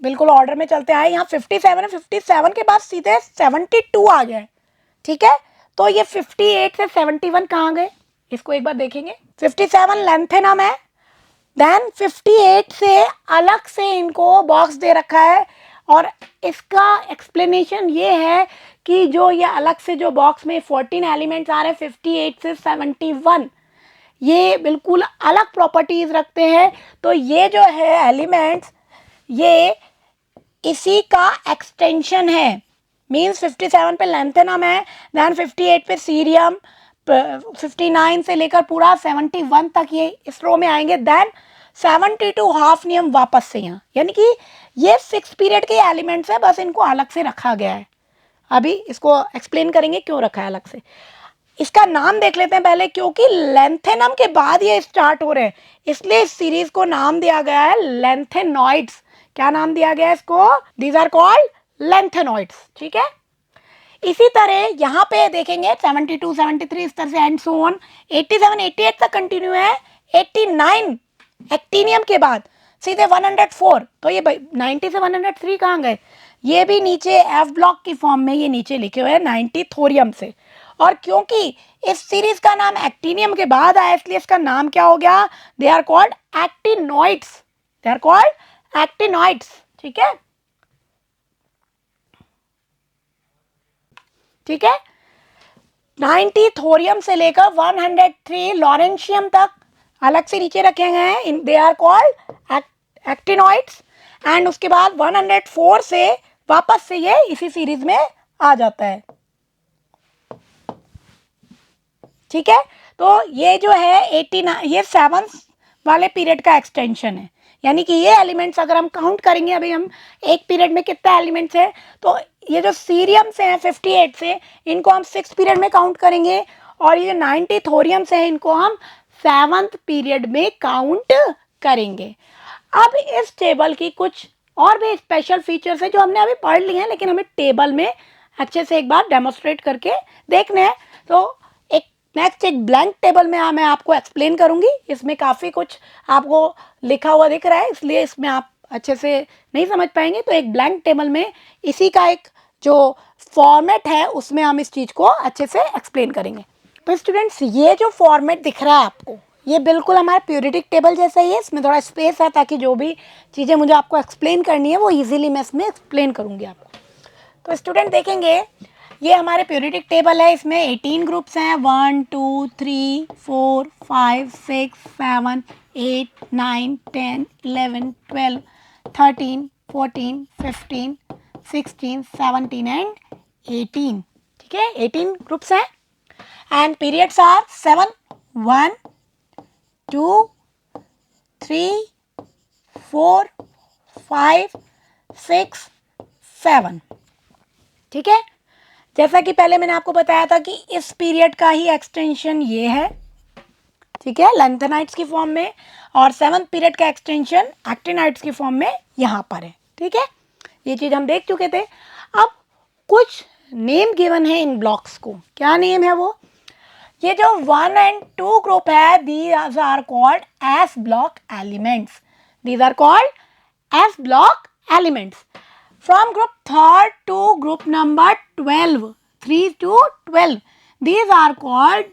[SPEAKER 1] बिल्कुल ऑर्डर में चलते आए, यहाँ 57 है, 57 के बाद सीधे 72 आ गया है। ठीक है, तो ये 58 से 71 कहाँ गए, इसको एक बार देखेंगे। 57 लेंथेनम है, देन 58 से अलग से इनको बॉक्स दे रखा है, और इसका एक्सप्लेनेशन ये है कि जो ये अलग से जो बॉक्स में 14 एलिमेंट्स आ रहे हैं 58 से 71, ये बिल्कुल अलग प्रॉपर्टीज रखते हैं। तो ये जो है एलिमेंट्स, ये इसी का एक्सटेंशन है। मीन्स 57 पे लेंथेनम है, देन 58 पे सीरियम, 59 से लेकर पूरा 71 तक ये इस रो में आएंगे, देन 72 हाफनियम वापस से यहाँ, यानी कि ये 6 पीरियड के एलिमेंट्स है, बस इनको अलग से रखा गया है। अभी इसको एक्सप्लेन करेंगे क्यों रखा है अलग से। इसका नाम देख लेते हैं पहले, क्योंकि लेंथेनम के बाद ये स्टार्ट हो रहे हैं, इसलिए इस सीरीज को नाम दिया गया है लेंथेनॉइड्स। क्या नाम दिया गया है इसको? These are called lanthanoids. ठीक है, इसी तरह यहाँ पे देखेंगे 72, 73 इस तरह से एंड सो ऑन। 87, 88 तक कंटिन्यू है। 89 एक्टिनियम के बाद सीधे 104, तो ये 90 से 103 कहाँ गए? ये भी नीचे एफ ब्लॉक की फॉर्म में ये नीचे लिखे हुए हैं 90 थोरियम से। और क्योंकि इस सीरीज का नाम एक्टिनियम के बाद आया, इसलिए इसका नाम क्या हो गया? They are called actinoids. They are called actinoids. ठीक है, ठीक है, 90 थोरियम से लेकर 103 लॉरेंशियम तक अलग से नीचे रखे गए हैं, they are called actinoids. And उसके बाद 104 से वापस से ये इसी सीरीज में आ जाता है। ठीक है, तो ये जो है 89, ये 7 वाले पीरियड का एक्सटेंशन है, यानी कि ये एलिमेंट्स अगर हम काउंट करेंगे, अभी हम एक पीरियड में कितने एलिमेंट्स हैं, तो ये जो सीरियम से हैं 58 से, इनको हम 6 पीरियड में काउंट करेंगे, और ये 90 थोरियम से है, इनको हम 7th पीरियड में काउंट करेंगे। अब इस टेबल की कुछ और भी स्पेशल फीचर्स है जो हमने अभी पढ़ लिए हैं, लेकिन हमें टेबल में अच्छे से एक बार डेमोस्ट्रेट करके देखने हैं। तो नेक्स्ट एक ब्लैंक टेबल में मैं आपको एक्सप्लेन करूंगी। इसमें काफ़ी कुछ आपको लिखा हुआ दिख रहा है, इसलिए इसमें आप अच्छे से नहीं समझ पाएंगे। तो एक ब्लैंक टेबल में इसी का एक जो फॉर्मेट है उसमें हम इस चीज़ को अच्छे से एक्सप्लेन करेंगे। तो स्टूडेंट्स, ये जो फॉर्मेट दिख रहा है आपको, ये बिल्कुल हमारा प्यूरिटिक टेबल जैसा ही है। इसमें थोड़ा स्पेस है ताकि जो भी चीज़ें मुझे आपको एक्सप्लेन करनी है वो ईजिली मैं इसमें एक्सप्लेन करूँगी आपको। तो स्टूडेंट देखेंगे, ये हमारे प्यूरिटिक टेबल है, इसमें 18 ग्रुप्स हैं, 1 2 3 4 5 6 7 8 9 10 11 12 13 14 15 16 17 एंड 18। ठीक है, 18 ग्रुप्स हैं एंड पीरियड्स आर 7 1 2 3 4 5 6 7। ठीक है, जैसा कि पहले मैंने आपको बताया था कि इस पीरियड का ही एक्सटेंशन ये है। ठीक है, लेंथेनाइट्स की फॉर्म में, और 7th पीरियड का एक्सटेंशन एक्टिनाइट्स की फॉर्म में यहाँ पर है। ठीक है, ये चीज़ हम देख चुके थे। अब कुछ नेम गिवन है इन ब्लॉक्स को। क्या नेम है वो? ये जो 1 and 2 ग्रुप है, these are called s block elements. These are called s block elements. From group 3rd to group number 12, 3 to 12, these are called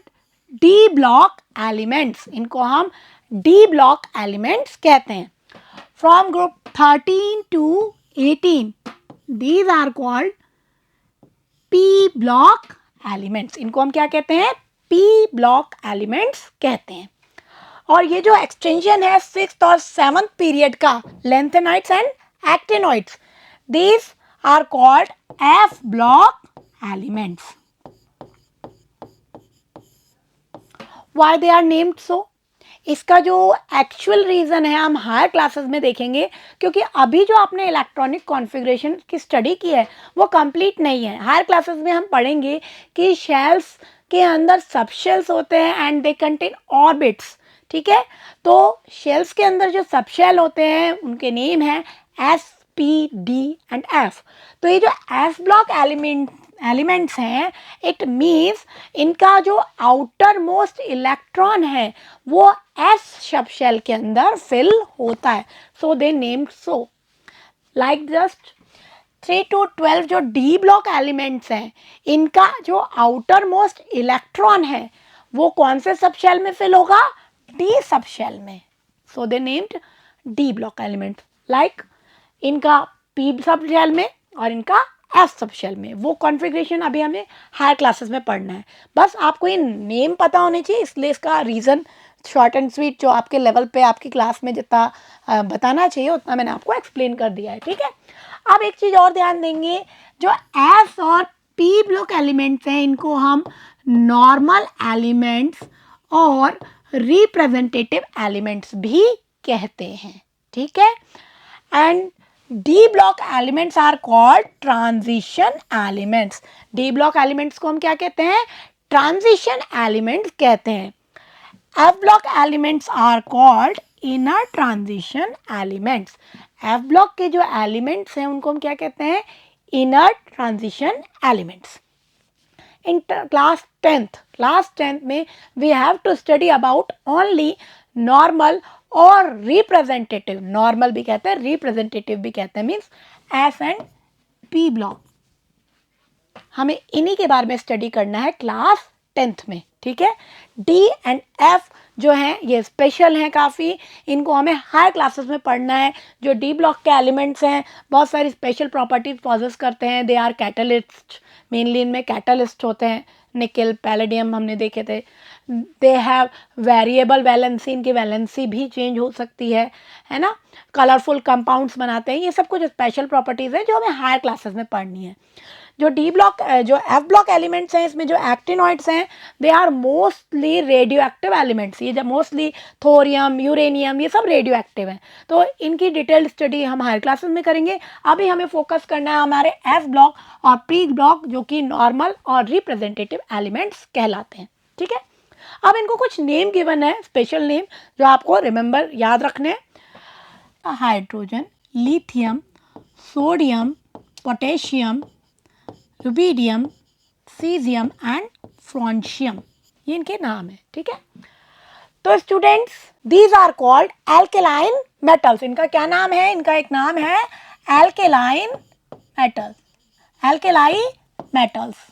[SPEAKER 1] D block elements. इनको हम D block elements कहते हैं. From group 13 to 18, these are called P block elements. इनको हम क्या कहते हैं? P block elements कहते हैं. और ये जो एक्सटेंशन है 6th और 7th पीरियड का, lanthanides and actinoids, these are called F block elements. Why they are named so? इसका जो एक्चुअल रीज़न है हम हायर क्लासेस में देखेंगे, क्योंकि अभी जो आपने इलेक्ट्रॉनिक कॉन्फ़िगरेशन की स्टडी की है वो कंप्लीट नहीं है। हायर क्लासेस में हम पढ़ेंगे कि शेल्स के अंदर सब शेल्स होते हैं एंड दे कंटेन ऑर्बिट्स, ठीक है। तो शेल्स के अंदर जो सब शेल होते हैं उनके नेम है S, P, D and F. तो ये जो एस ब्लॉक एलिमेंट्स हैं, इट मीन्स इनका जो आउटर मोस्ट इलेक्ट्रॉन है वो एस सब शेल के अंदर फिल होता है, so they named so. Like just 3 to 12 जो डी ब्लॉक एलिमेंट्स हैं, इनका जो आउटर मोस्ट इलेक्ट्रॉन है वो कौन से सब शेल में फिल होगा? डी सब शेल में, so they named d block elements. Like इनका पी सब शेल में और इनका एस सब शेल में। वो कॉन्फ़िगरेशन अभी हमें हायर क्लासेस में पढ़ना है। बस आपको ये नेम पता होने चाहिए, इसलिए इसका रीज़न शॉर्ट एंड स्वीट जो आपके लेवल पे आपकी क्लास में जितना बताना चाहिए उतना मैंने आपको एक्सप्लेन कर दिया है, ठीक है। अब एक चीज़ और ध्यान देंगे, जो एस और पी ब्लॉक एलिमेंट्स हैं इनको हम नॉर्मल एलिमेंट्स और रिप्रेजेंटेटिव एलिमेंट्स भी कहते हैं, ठीक है। And d block elements are called transition elements. D block elements को हम क्या कहते हैं? ट्रांजिशन एलिमेंट्स कहते हैं। F block elements are called inner transition elements. F block के जो एलिमेंट्स हैं उनको हम क्या कहते हैं? Inner transition elements. In class tenth में we have to study about only normal और रिप्रेजेंटेटिव। नॉर्मल भी कहते हैं, रिप्रेजेंटेटिव भी कहते हैं, means S and P block. हमें इन्हीं के बारे में स्टडी करना है क्लास 10th में, ठीक है। डी एंड एफ जो हैं ये स्पेशल हैं काफ़ी, इनको हमें हायर क्लासेस में पढ़ना है। जो डी ब्लॉक के एलिमेंट्स हैं बहुत सारी स्पेशल प्रॉपर्टीज पॉजेस करते हैं। दे आर कैटलिस्ट, मेनली इनमें कैटलिस्ट होते हैं, निकल, पैलेडियम हमने देखे थे। दे हैव वेरिएबल वैलेंसी, इनकी वैलेंसी भी चेंज हो सकती है ना। कलरफुल कंपाउंड्स बनाते हैं, ये सब कुछ स्पेशल प्रॉपर्टीज़ है जो हमें हायर क्लासेस में पढ़नी है। जो डी ब्लॉक जो एफ ब्लॉक एलिमेंट्स हैं इसमें जो एक्टिनॉइड्स हैं they are mostly radioactive elements. ये जब मोस्टली थोरियम, यूरेनियम, ये सब रेडियो एक्टिव हैं। तो इनकी डिटेल्ड स्टडी हम हायर क्लासेस में करेंगे। अभी हमें फोकस करना है हमारे एफ ब्लॉक और पी ब्लॉक जो कि नॉर्मल और रिप्रेजेंटेटिव एलिमेंट्स कहलाते हैं, ठीक है। अब इनको कुछ नेम गिवन है, स्पेशल नेम जो आपको रिमेंबर याद रखने हैं। Hydrogen, lithium, sodium, potassium, rubidium, caesium and francium, ये इनके नाम है, ठीक है। तो students these are called alkaline metals. इनका क्या नाम है? इनका एक नाम है alkaline metals, alkali metals.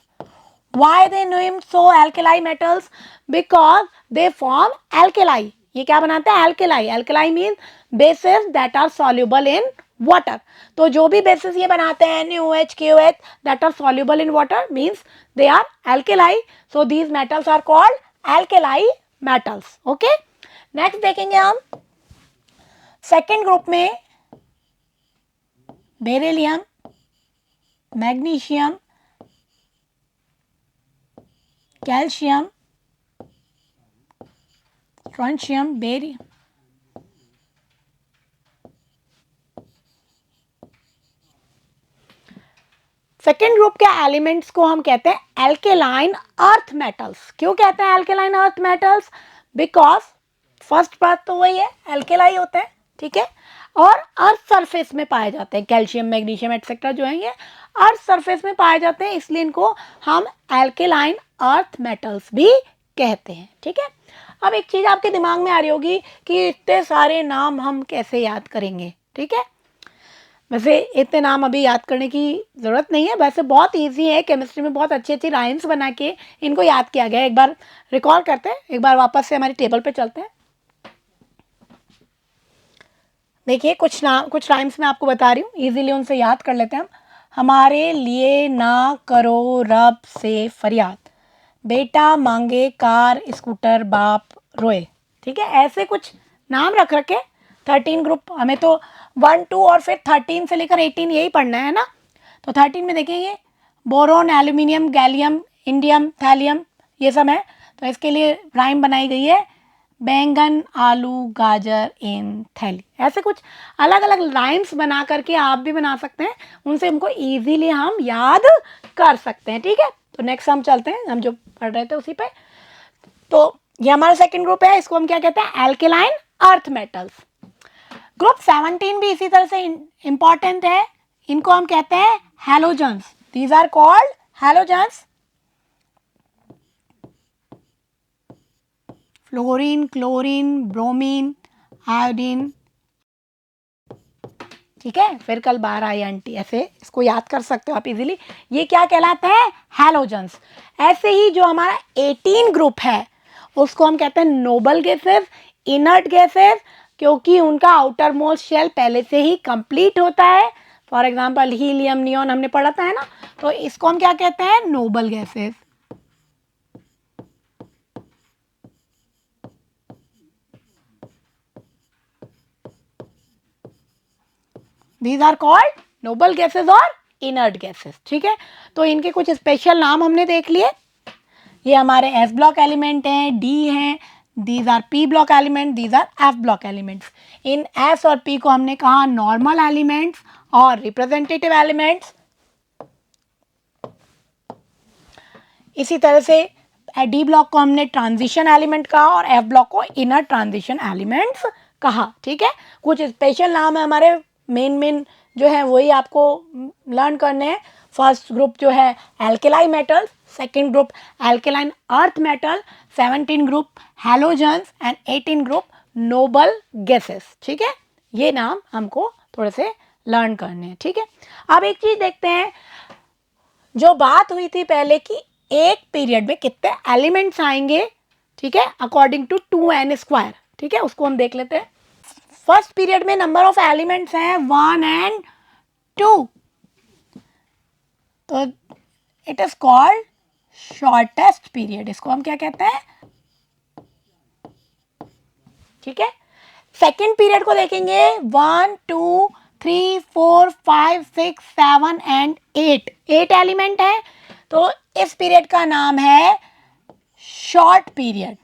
[SPEAKER 1] Why they named so alkali metals? Because they form alkali. ये क्या बनाते हैं? alkali. Alkali means bases that are soluble in water. तो जो भी bases ये बनाते हैं NaOH, KOH that are soluble in water means they are alkali. So these metals are called alkali metals. Okay. Next देखेंगे हम सेकेंड ग्रुप में beryllium, magnesium, calcium, strontium, barium. Second group के एलिमेंट्स को हम कहते हैं एल्केलाइन अर्थ मेटल्स। क्यों कहते हैं alkaline earth metals? Because first बात तो वही है, एल्केलाई होते हैं, ठीक है, और अर्थ सरफेस में पाए जाते हैं। कैल्शियम, मैग्नीशियम एटसेट्रा जो है ये अर्थ सरफेस में पाए जाते हैं, इसलिए इनको हम एल्केलाइन अर्थ मेटल्स भी कहते हैं, ठीक है। अब एक चीज़ आपके दिमाग में आ रही होगी कि इतने सारे नाम हम कैसे याद करेंगे, ठीक है। वैसे इतने नाम अभी याद करने की ज़रूरत नहीं है, वैसे बहुत इजी है। केमिस्ट्री में बहुत अच्छी अच्छी राइम्स बना के इनको याद किया गया है। एक बार रिकॉल करते हैं, एक बार वापस से हमारी टेबल पे चलते हैं। देखिए कुछ राइम्स मैं आपको बता रही हूँ, इजीली उनसे याद कर लेते हैं हम। हमारे लिए ना करो रब से फरियाद, बेटा मांगे कार स्कूटर बाप रोए, ठीक है। ऐसे कुछ नाम रख रखे 13 ग्रुप। हमें तो 1, 2 और फिर 13 से लेकर 18 यही पढ़ना है ना। तो 13 में देखेंगे boron, aluminium, gallium, indium, thallium, ये सब है। तो इसके लिए राइम बनाई गई है, बैंगन, आलू, गाजर इन थैली। ऐसे कुछ अलग अलग लाइन्स बना करके आप भी बना सकते हैं, उनसे हमको इजीली हम याद कर सकते हैं। ठीक है, तो नेक्स्ट हम चलते हैं, हम जो पढ़ रहे थे उसी पे। तो ये हमारा सेकंड ग्रुप है, इसको हम क्या कहते हैं, एल्केलाइन अर्थ मेटल्स। ग्रुप 17 भी इसी तरह से इंपॉर्टेंट है, इनको हम कहते हैं halogens. These are called halogens. Fluorine, chlorine, bromine, iodine. ठीक है, फिर कल 12 INT, ऐसे इसको याद कर सकते हो आप इजीली। ये क्या कहलाते हैं, हैलोजन्स। ऐसे ही जो हमारा 18 ग्रुप है उसको हम कहते हैं नोबल गैसेस, इनर्ट गैसेस, क्योंकि उनका आउटर मोस्ट शेल पहले से ही कंप्लीट होता है। फॉर एग्जांपल हीलियम, नियॉन हमने पढ़ा था, है ना, तो इसको हम क्या कहते हैं, noble gases. These are called noble gases और इनर्ट गैसेस। ठीक है, तो इनके कुछ स्पेशल नाम हमने देख लिए। ये हमारे एस ब्लॉक एलिमेंट हैं, डी हैं, these R P block element, these R F block elements. In S और पी को हमने कहा नॉर्मल एलिमेंट्स और रिप्रेजेंटेटिव एलिमेंट्स। इसी तरह से डी ब्लॉक को हमने ट्रांजिशन एलिमेंट कहा और एफ ब्लॉक को इनर ट्रांजिशन एलिमेंट्स कहा। ठीक है, कुछ स्पेशल नाम है हमारे, मेन जो है वही आपको लर्न करने हैं। फर्स्ट ग्रुप जो है alkaline metals, second group alkaline earth metal, 17 group halogens and 18 group noble gases. ठीक है, ये नाम हमको थोड़े से लर्न करने हैं। ठीक है, अब एक चीज देखते हैं, जो बात हुई थी पहले कि एक पीरियड में कितने एलिमेंट्स आएंगे, ठीक है, अकॉर्डिंग टू 2n²। ठीक है, उसको हम देख लेते हैं। फर्स्ट पीरियड में नंबर ऑफ एलिमेंट्स हैं 1 and 2, तो it is called shortest period, इसको हम क्या कहते हैं। ठीक है, सेकेंड पीरियड को देखेंगे 1 2 3 4 5 6 7 and 8 एलिमेंट है, तो इस पीरियड का नाम है शॉर्ट पीरियड।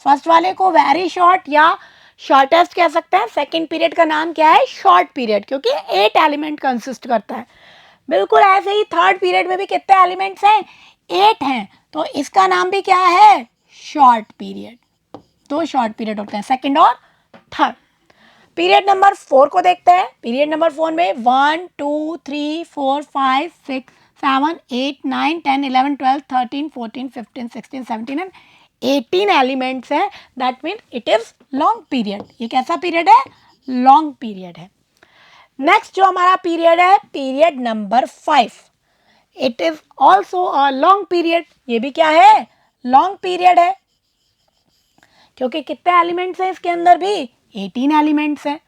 [SPEAKER 1] फर्स्ट वाले को वेरी शॉर्ट या शॉर्टेस्ट कह सकते हैं, सेकेंड पीरियड का नाम क्या है, शॉर्ट पीरियड, क्योंकि 8 एलिमेंट कंसिस्ट करता है। बिल्कुल ऐसे ही थर्ड पीरियड में भी कितने एलिमेंट्स हैं, 8 हैं, तो इसका नाम भी क्या है, शॉर्ट पीरियड। दो शॉर्ट पीरियड होते हैं, सेकेंड और थर्ड। पीरियड नंबर 4 को देखते हैं। पीरियड नंबर 4 में 1 2 3 4 5 6 7 8 9 10 11 12 13 14 15 16 17 एंड 18 एलिमेंट्स हैं। That mean it is long period. ये कैसा पीरियड है, लॉन्ग पीरियड है। नेक्स्ट जो हमारा पीरियड है, period number 5, it is also a long period. ये भी क्या है, लॉन्ग पीरियड है, क्योंकि कितने एलिमेंट्स हैं इसके अंदर भी, 18 एलिमेंट्स हैं।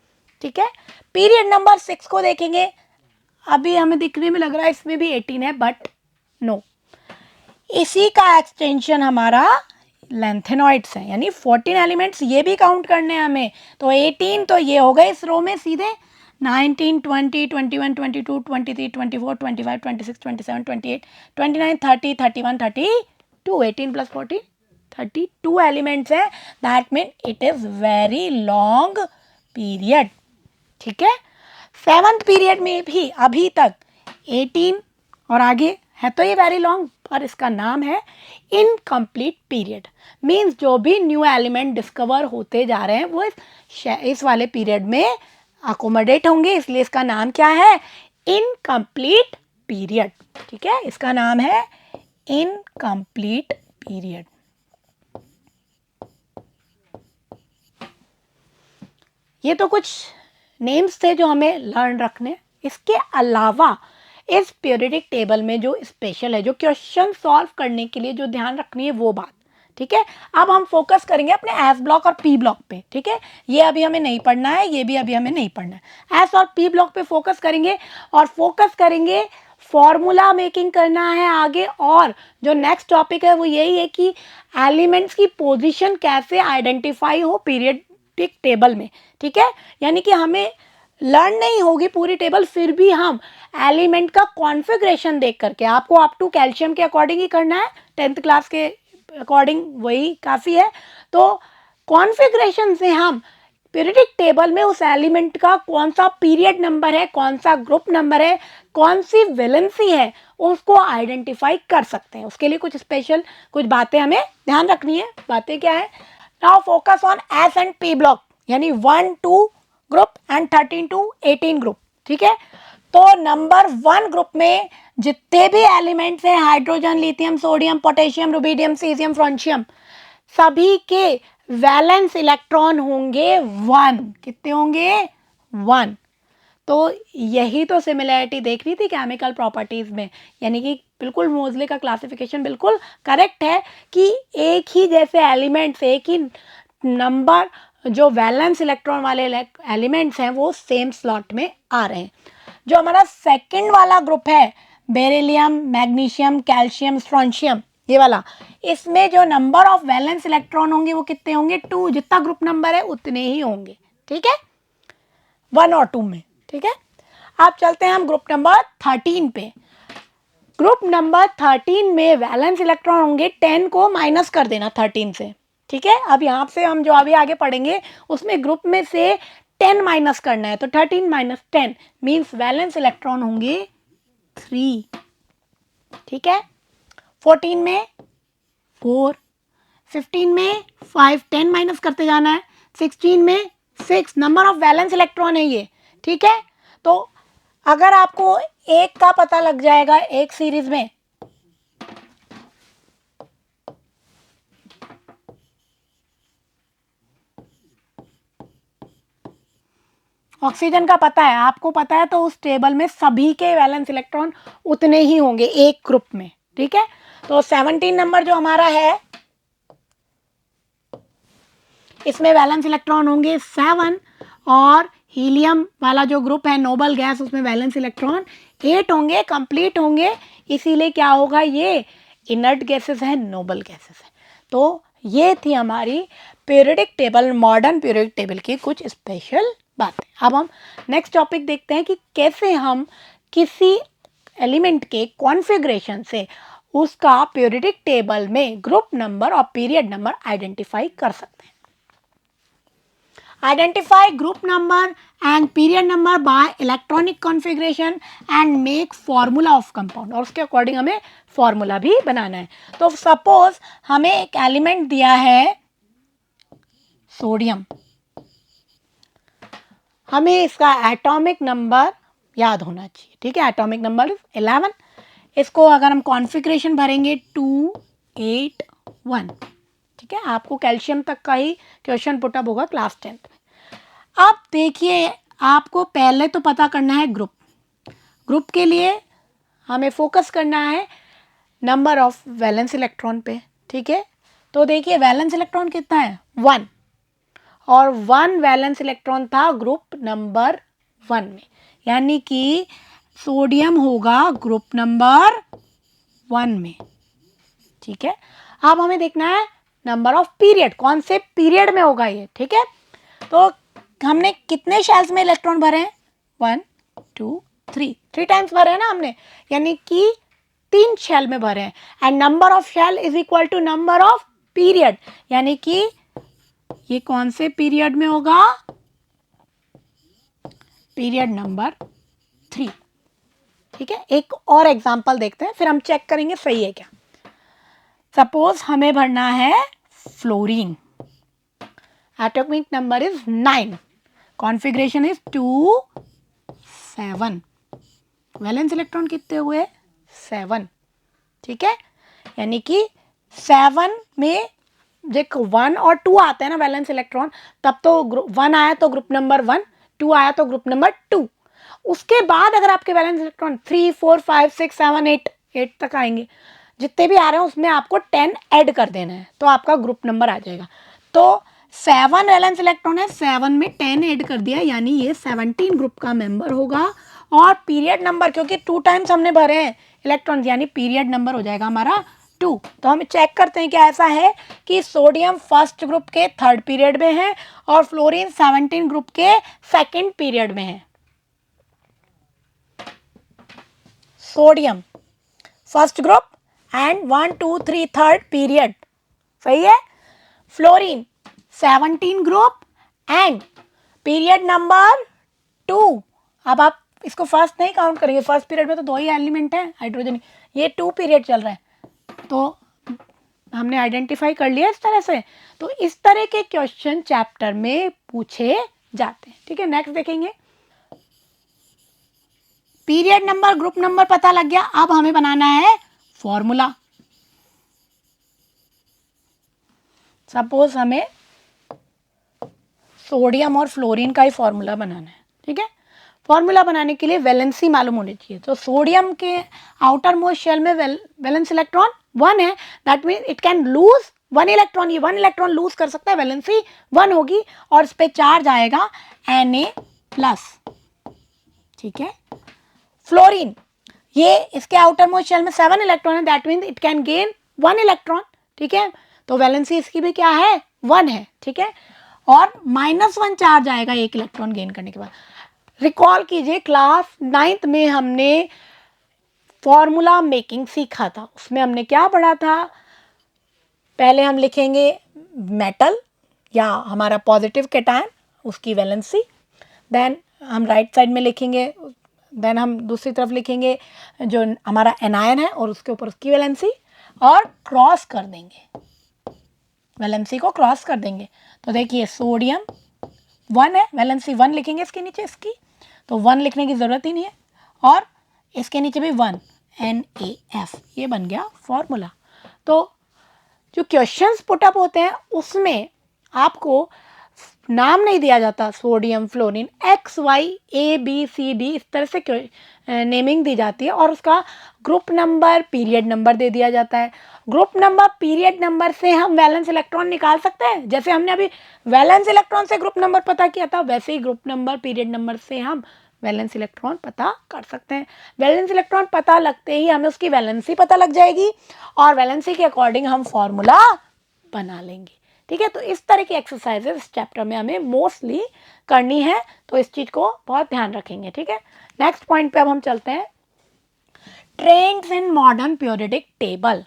[SPEAKER 1] ठीक है, पीरियड नंबर 6 को देखेंगे। अभी हमें दिखने में लग रहा है इसमें भी 18 है, बट नो, इसी का एक्सटेंशन हमारा लेंथेनॉइड्स है, यानी 14 एलिमेंट्स ये भी काउंट करने हैं हमें। तो 18 तो ये हो गए इस रो में सीधे, 19 20 21 22 23 24 25 26 27 28 29 30 31 32, 18 प्लस 14 32 एलिमेंट्स है। That mean it is very long period. ठीक है, सेवंथ पीरियड में भी अभी तक 18 और आगे है, तो ये वेरी लॉन्ग, पर इसका नाम है इनकम्प्लीट पीरियड। मीन्स जो भी न्यू एलिमेंट डिस्कवर होते जा रहे हैं वो इस वाले पीरियड में अकोमोडेट होंगे, इसलिए इसका नाम क्या है, इनकम्प्लीट पीरियड। ठीक है, इसका नाम है इनकम्प्लीट पीरियड। ये तो कुछ नेम्स थे जो हमें लर्न रखने। इसके अलावा इस पीरियडिक टेबल में जो स्पेशल है, जो क्वेश्चन सॉल्व करने के लिए जो ध्यान रखनी है वो बात। ठीक है, अब हम फोकस करेंगे अपने एस ब्लॉक और पी ब्लॉक पे। ठीक है, ये अभी हमें नहीं पढ़ना है, ये भी अभी हमें नहीं पढ़ना है। एस और पी ब्लॉक पे फोकस करेंगे, और फोकस करेंगे फॉर्मूला मेकिंग करना है आगे। और जो नेक्स्ट टॉपिक है वो यही है कि एलिमेंट्स की पोजीशन कैसे आइडेंटिफाई हो पीरियडिक टेबल में। ठीक है, यानी कि हमें लर्न नहीं होगी पूरी टेबल, फिर भी हम एलिमेंट का कॉन्फ़िगरेशन देख करके, आपको अप टू कैल्शियम के अकॉर्डिंग ही करना है, 10th क्लास के अकॉर्डिंग वही काफ़ी है। तो कॉन्फ़िगरेशन से हम पीरियडिक टेबल में उस एलिमेंट का कौन सा पीरियड नंबर है, कौन सा ग्रुप नंबर है, कौन सी वैलेंसी है, उसको आइडेंटिफाई कर सकते हैं। उसके लिए कुछ स्पेशल कुछ बातें हमें ध्यान रखनी है। बातें क्या है? Now focus on S and P block, यानी 1 2 ग्रुप एंड 13 to 18 ग्रुप। ठीक है, तो नंबर 1 ग्रुप में जितने भी एलिमेंट्स हैं, hydrogen, lithium, sodium, potassium, rubidium, caesium, francium, सभी के वैलेंस इलेक्ट्रॉन होंगे 1। कितने होंगे? 1। तो यही तो सिमिलैरिटी देख रही थी केमिकल प्रॉपर्टीज में, यानी कि बिल्कुल मोजले का क्लासिफिकेशन बिल्कुल करेक्ट है कि एक ही जैसे एलिमेंट्स, एक ही नंबर जो वैलेंस इलेक्ट्रॉन वाले एलिमेंट्स हैं वो सेम स्लॉट में आ रहे हैं। जो हमारा सेकंड वाला ग्रुप है, बेरिलियम, मैग्नीशियम, कैल्शियम, स्ट्रोंशियम, ये वाला, इसमें जो नंबर ऑफ वैलेंस इलेक्ट्रॉन होंगे वो कितने होंगे? 2। जितना ग्रुप नंबर है उतने ही होंगे। ठीक है, 1 और 2 में। ठीक है, अब चलते हैं हम ग्रुप नंबर 13 पे। ग्रुप नंबर 13 में वैलेंस इलेक्ट्रॉन होंगे 10 को माइनस कर देना 13 से। ठीक है, अब यहाँ से हम जो अभी आगे पढ़ेंगे उसमें ग्रुप में से 10 माइनस करना है, तो 13 माइनस 10 मीन्स वैलेंस इलेक्ट्रॉन होंगे 3। ठीक है, 14 में 4, 15 में 5, 10 माइनस करते जाना है, 16 में 6, नंबर ऑफ वैलेंस इलेक्ट्रॉन है ये। ठीक है, तो अगर आपको एक का पता लग जाएगा एक सीरीज में, ऑक्सीजन का पता है, आपको पता है, तो उस टेबल में सभी के वैलेंस इलेक्ट्रॉन उतने ही होंगे एक ग्रुप में। ठीक है, तो 17 नंबर जो हमारा है इसमें वैलेंस इलेक्ट्रॉन होंगे 7, और हीलियम वाला जो ग्रुप है नोबल गैस, उसमें वैलेंस इलेक्ट्रॉन 8 होंगे, कंप्लीट होंगे। इसीलिए क्या होगा? ये इनर्ट गैसेस हैं, नोबल गैसेस हैं। तो ये थी हमारी periodic table, modern periodic table की कुछ स्पेशल बातें। अब हम नेक्स्ट टॉपिक देखते हैं कि कैसे हम किसी एलिमेंट के कॉन्फ़िगरेशन से उसका पीरियडिक टेबल में ग्रुप नंबर और पीरियड नंबर आइडेंटिफाई कर सकते हैं। Identify group number and period number by electronic configuration and make formula of compound, और उसके अकॉर्डिंग हमें फॉर्मूला भी बनाना है। तो सपोज हमें एक एलिमेंट दिया है सोडियम, हमें इसका एटॉमिक नंबर याद होना चाहिए। ठीक है, एटॉमिक नंबर 11। इसको अगर हम कॉन्फ़िगरेशन भरेंगे 2 8 1। ठीक है, आपको कैल्शियम तक का ही क्वेश्चन पुटअप होगा क्लास 10 में। अब देखिए, आपको पहले तो पता करना है ग्रुप। ग्रुप के लिए हमें फोकस करना है नंबर ऑफ वैलेंस इलेक्ट्रॉन पे। ठीक है, तो देखिए वैलेंस इलेक्ट्रॉन कितना है? 1, और 1 वैलेंस इलेक्ट्रॉन था ग्रुप नंबर 1 में, यानी कि सोडियम होगा ग्रुप नंबर 1 में। ठीक है, अब हमें देखना है नंबर ऑफ पीरियड, कौन से पीरियड में होगा ये। ठीक है, तो हमने कितने शेल्स में इलेक्ट्रॉन भरे हैं? 1 2 3 टाइम्स भरे हैं ना हमने, यानी कि 3 शेल में भरे हैं। And number of shell is equal to number of period, यानी कि ये कौन से पीरियड में होगा? Period number 3। ठीक है, एक और एग्जांपल देखते हैं, फिर हम चेक करेंगे सही है क्या। सपोज हमें भरना है fluorine, atomic number is 9, configuration is 2 7, valence electron कितने हुए? 7। ठीक है, यानी कि 7 में देखो 1 और 2 आते हैं ना वैलेंस इलेक्ट्रॉन, तब तो 1 आया तो ग्रुप नंबर 1, 2 आया तो ग्रुप नंबर 2। उसके बाद अगर आपके वैलेंस इलेक्ट्रॉन 3 4 5 6 7 8 तक आएंगे, जितने भी आ रहे हैं उसमें आपको 10 ऐड कर देना है, तो आपका ग्रुप नंबर आ जाएगा। तो 7 वैलेंस इलेक्ट्रॉन है, 7 में 10 ऐड कर दिया, यानी ये 17 ग्रुप का मेंबर होगा। और पीरियड नंबर, क्योंकि 2 टाइम्स हमने भरे हैं इलेक्ट्रॉन, यानी पीरियड नंबर हो जाएगा हमारा 2। तो हम चेक करते हैं क्या ऐसा है कि सोडियम फर्स्ट ग्रुप के 3rd पीरियड में है और फ्लोरीन 17 ग्रुप के 2nd पीरियड में है। Sodium first group and 1 2 3 3rd period, सही है। Fluorine 17 group and period number 2। अब आप इसको फर्स्ट नहीं काउंट करेंगे, फर्स्ट पीरियड में तो 2 ही एलिमेंट है हाइड्रोजन, ये 2 पीरियड चल रहा है, तो हमने आइडेंटिफाई कर लिया इस तरह से। तो इस तरह के क्वेश्चन चैप्टर में पूछे जाते हैं, ठीक है। नेक्स्ट देखेंगे, पीरियड नंबर ग्रुप नंबर पता लग गया, अब हमें बनाना है फॉर्मूला। सपोज हमें सोडियम और फ्लोरीन का ही फॉर्मूला बनाना है, ठीक है। फॉर्मूला बनाने के लिए वैलेंसी मालूम होनी चाहिए। तो सोडियम के आउटर मोस्ट शेल में वैलेंस इलेक्ट्रॉन 1 है, that mean it can loose 1 electron, ये 1 इलेक्ट्रॉन लूज कर सकता है, वैलेंसी 1 होगी और इस पे चार्ज आएगा Na+, ठीक है। फ्लोरीन, ये इसके आउटर मोस्ट शेल में 7 इलेक्ट्रॉन है, that mean it can gain 1 electron, ठीक है। तो वैलेंसी इसकी भी क्या है, 1 है, ठीक है। और -1 चार्ज आएगा 1 इलेक्ट्रॉन गेन करने के बाद। रिकॉल कीजिए क्लास 9th में हमने फॉर्मूला मेकिंग सीखा था, उसमें हमने क्या पढ़ा था, पहले हम लिखेंगे मेटल या हमारा पॉजिटिव कैटायन, उसकी वैलेंसी, देन हम राइट साइड में लिखेंगे, देन हम दूसरी तरफ लिखेंगे जो हमारा एनायन है और उसके ऊपर उसकी वैलेंसी, और क्रॉस कर देंगे, वैलेंसी को क्रॉस कर देंगे। तो देखिए सोडियम 1 है, वैलेंसी 1 लिखेंगे इसके नीचे इसकी, तो 1 लिखने की ज़रूरत ही नहीं है, और इसके नीचे भी 1 NaF, ये बन गया फॉर्मूला। तो जो क्वेश्चंस पुटअप होते हैं उसमें आपको नाम नहीं दिया जाता, सोडियम फ्लोरीन XYABCD इस तरह से नेमिंग दी जाती है, और उसका ग्रुप नंबर पीरियड नंबर दे दिया जाता है। ग्रुप नंबर पीरियड नंबर से हम वैलेंस इलेक्ट्रॉन निकाल सकते हैं, जैसे हमने अभी वैलेंस इलेक्ट्रॉन से ग्रुप नंबर पता किया था, वैसे ही ग्रुप नंबर पीरियड नंबर से हम वैलेंस इलेक्ट्रॉन पता कर सकते हैं। वैलेंस इलेक्ट्रॉन पता लगते ही हमें उसकी वैलेंसी पता लग जाएगी, और वैलेंसी के अकॉर्डिंग हम फॉर्मूला बना लेंगे, ठीक है। तो इस तरह की एक्सरसाइजेस इस चैप्टर में हमें मोस्टली करनी है, तो इस चीज़ को बहुत ध्यान रखेंगे, ठीक है। नेक्स्ट पॉइंट पे अब हम चलते हैं, trends in modern periodic table.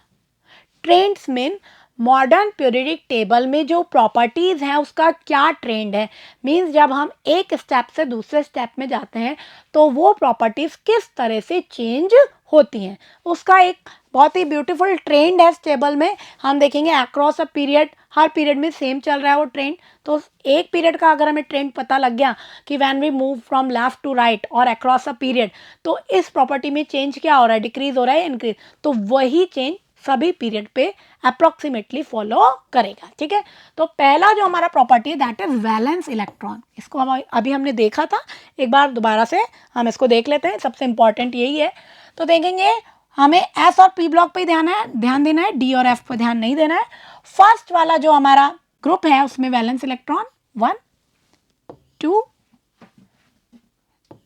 [SPEAKER 1] Trends mean modern periodic table में जो प्रॉपर्टीज़ हैं उसका क्या ट्रेंड है, मीन्स जब हम एक स्टेप से दूसरे स्टेप में जाते हैं तो वो प्रॉपर्टीज़ किस तरह से चेंज होती हैं, उसका एक बहुत ही ब्यूटीफुल ट्रेंड है इस टेबल में। हम देखेंगे across a period, her period में सेम चल रहा है वो ट्रेंड। तो एक पीरियड का अगर हमें ट्रेंड पता लग गया कि when we move from left to right और अक्रॉस अ पीरियड, तो इस प्रॉपर्टी में चेंज क्या हो रहा है, डिक्रीज हो रहा है, इंक्रीज, तो वही चेंज सभी पीरियड पे अप्रोक्सीमेटली फॉलो करेगा, ठीक है। तो पहला जो हमारा प्रॉपर्टी है दैट इज वैलेंस इलेक्ट्रॉन, इसको हम अभी हमने देखा था, एक बार दोबारा से हम इसको देख लेते हैं, सबसे इंपॉर्टेंट यही है। तो देखेंगे हमें एस और पी ब्लॉक पे ध्यान देना है, डी और एफ पर ध्यान नहीं देना है। फर्स्ट वाला जो हमारा ग्रुप है उसमें वैलेंस इलेक्ट्रॉन 1 2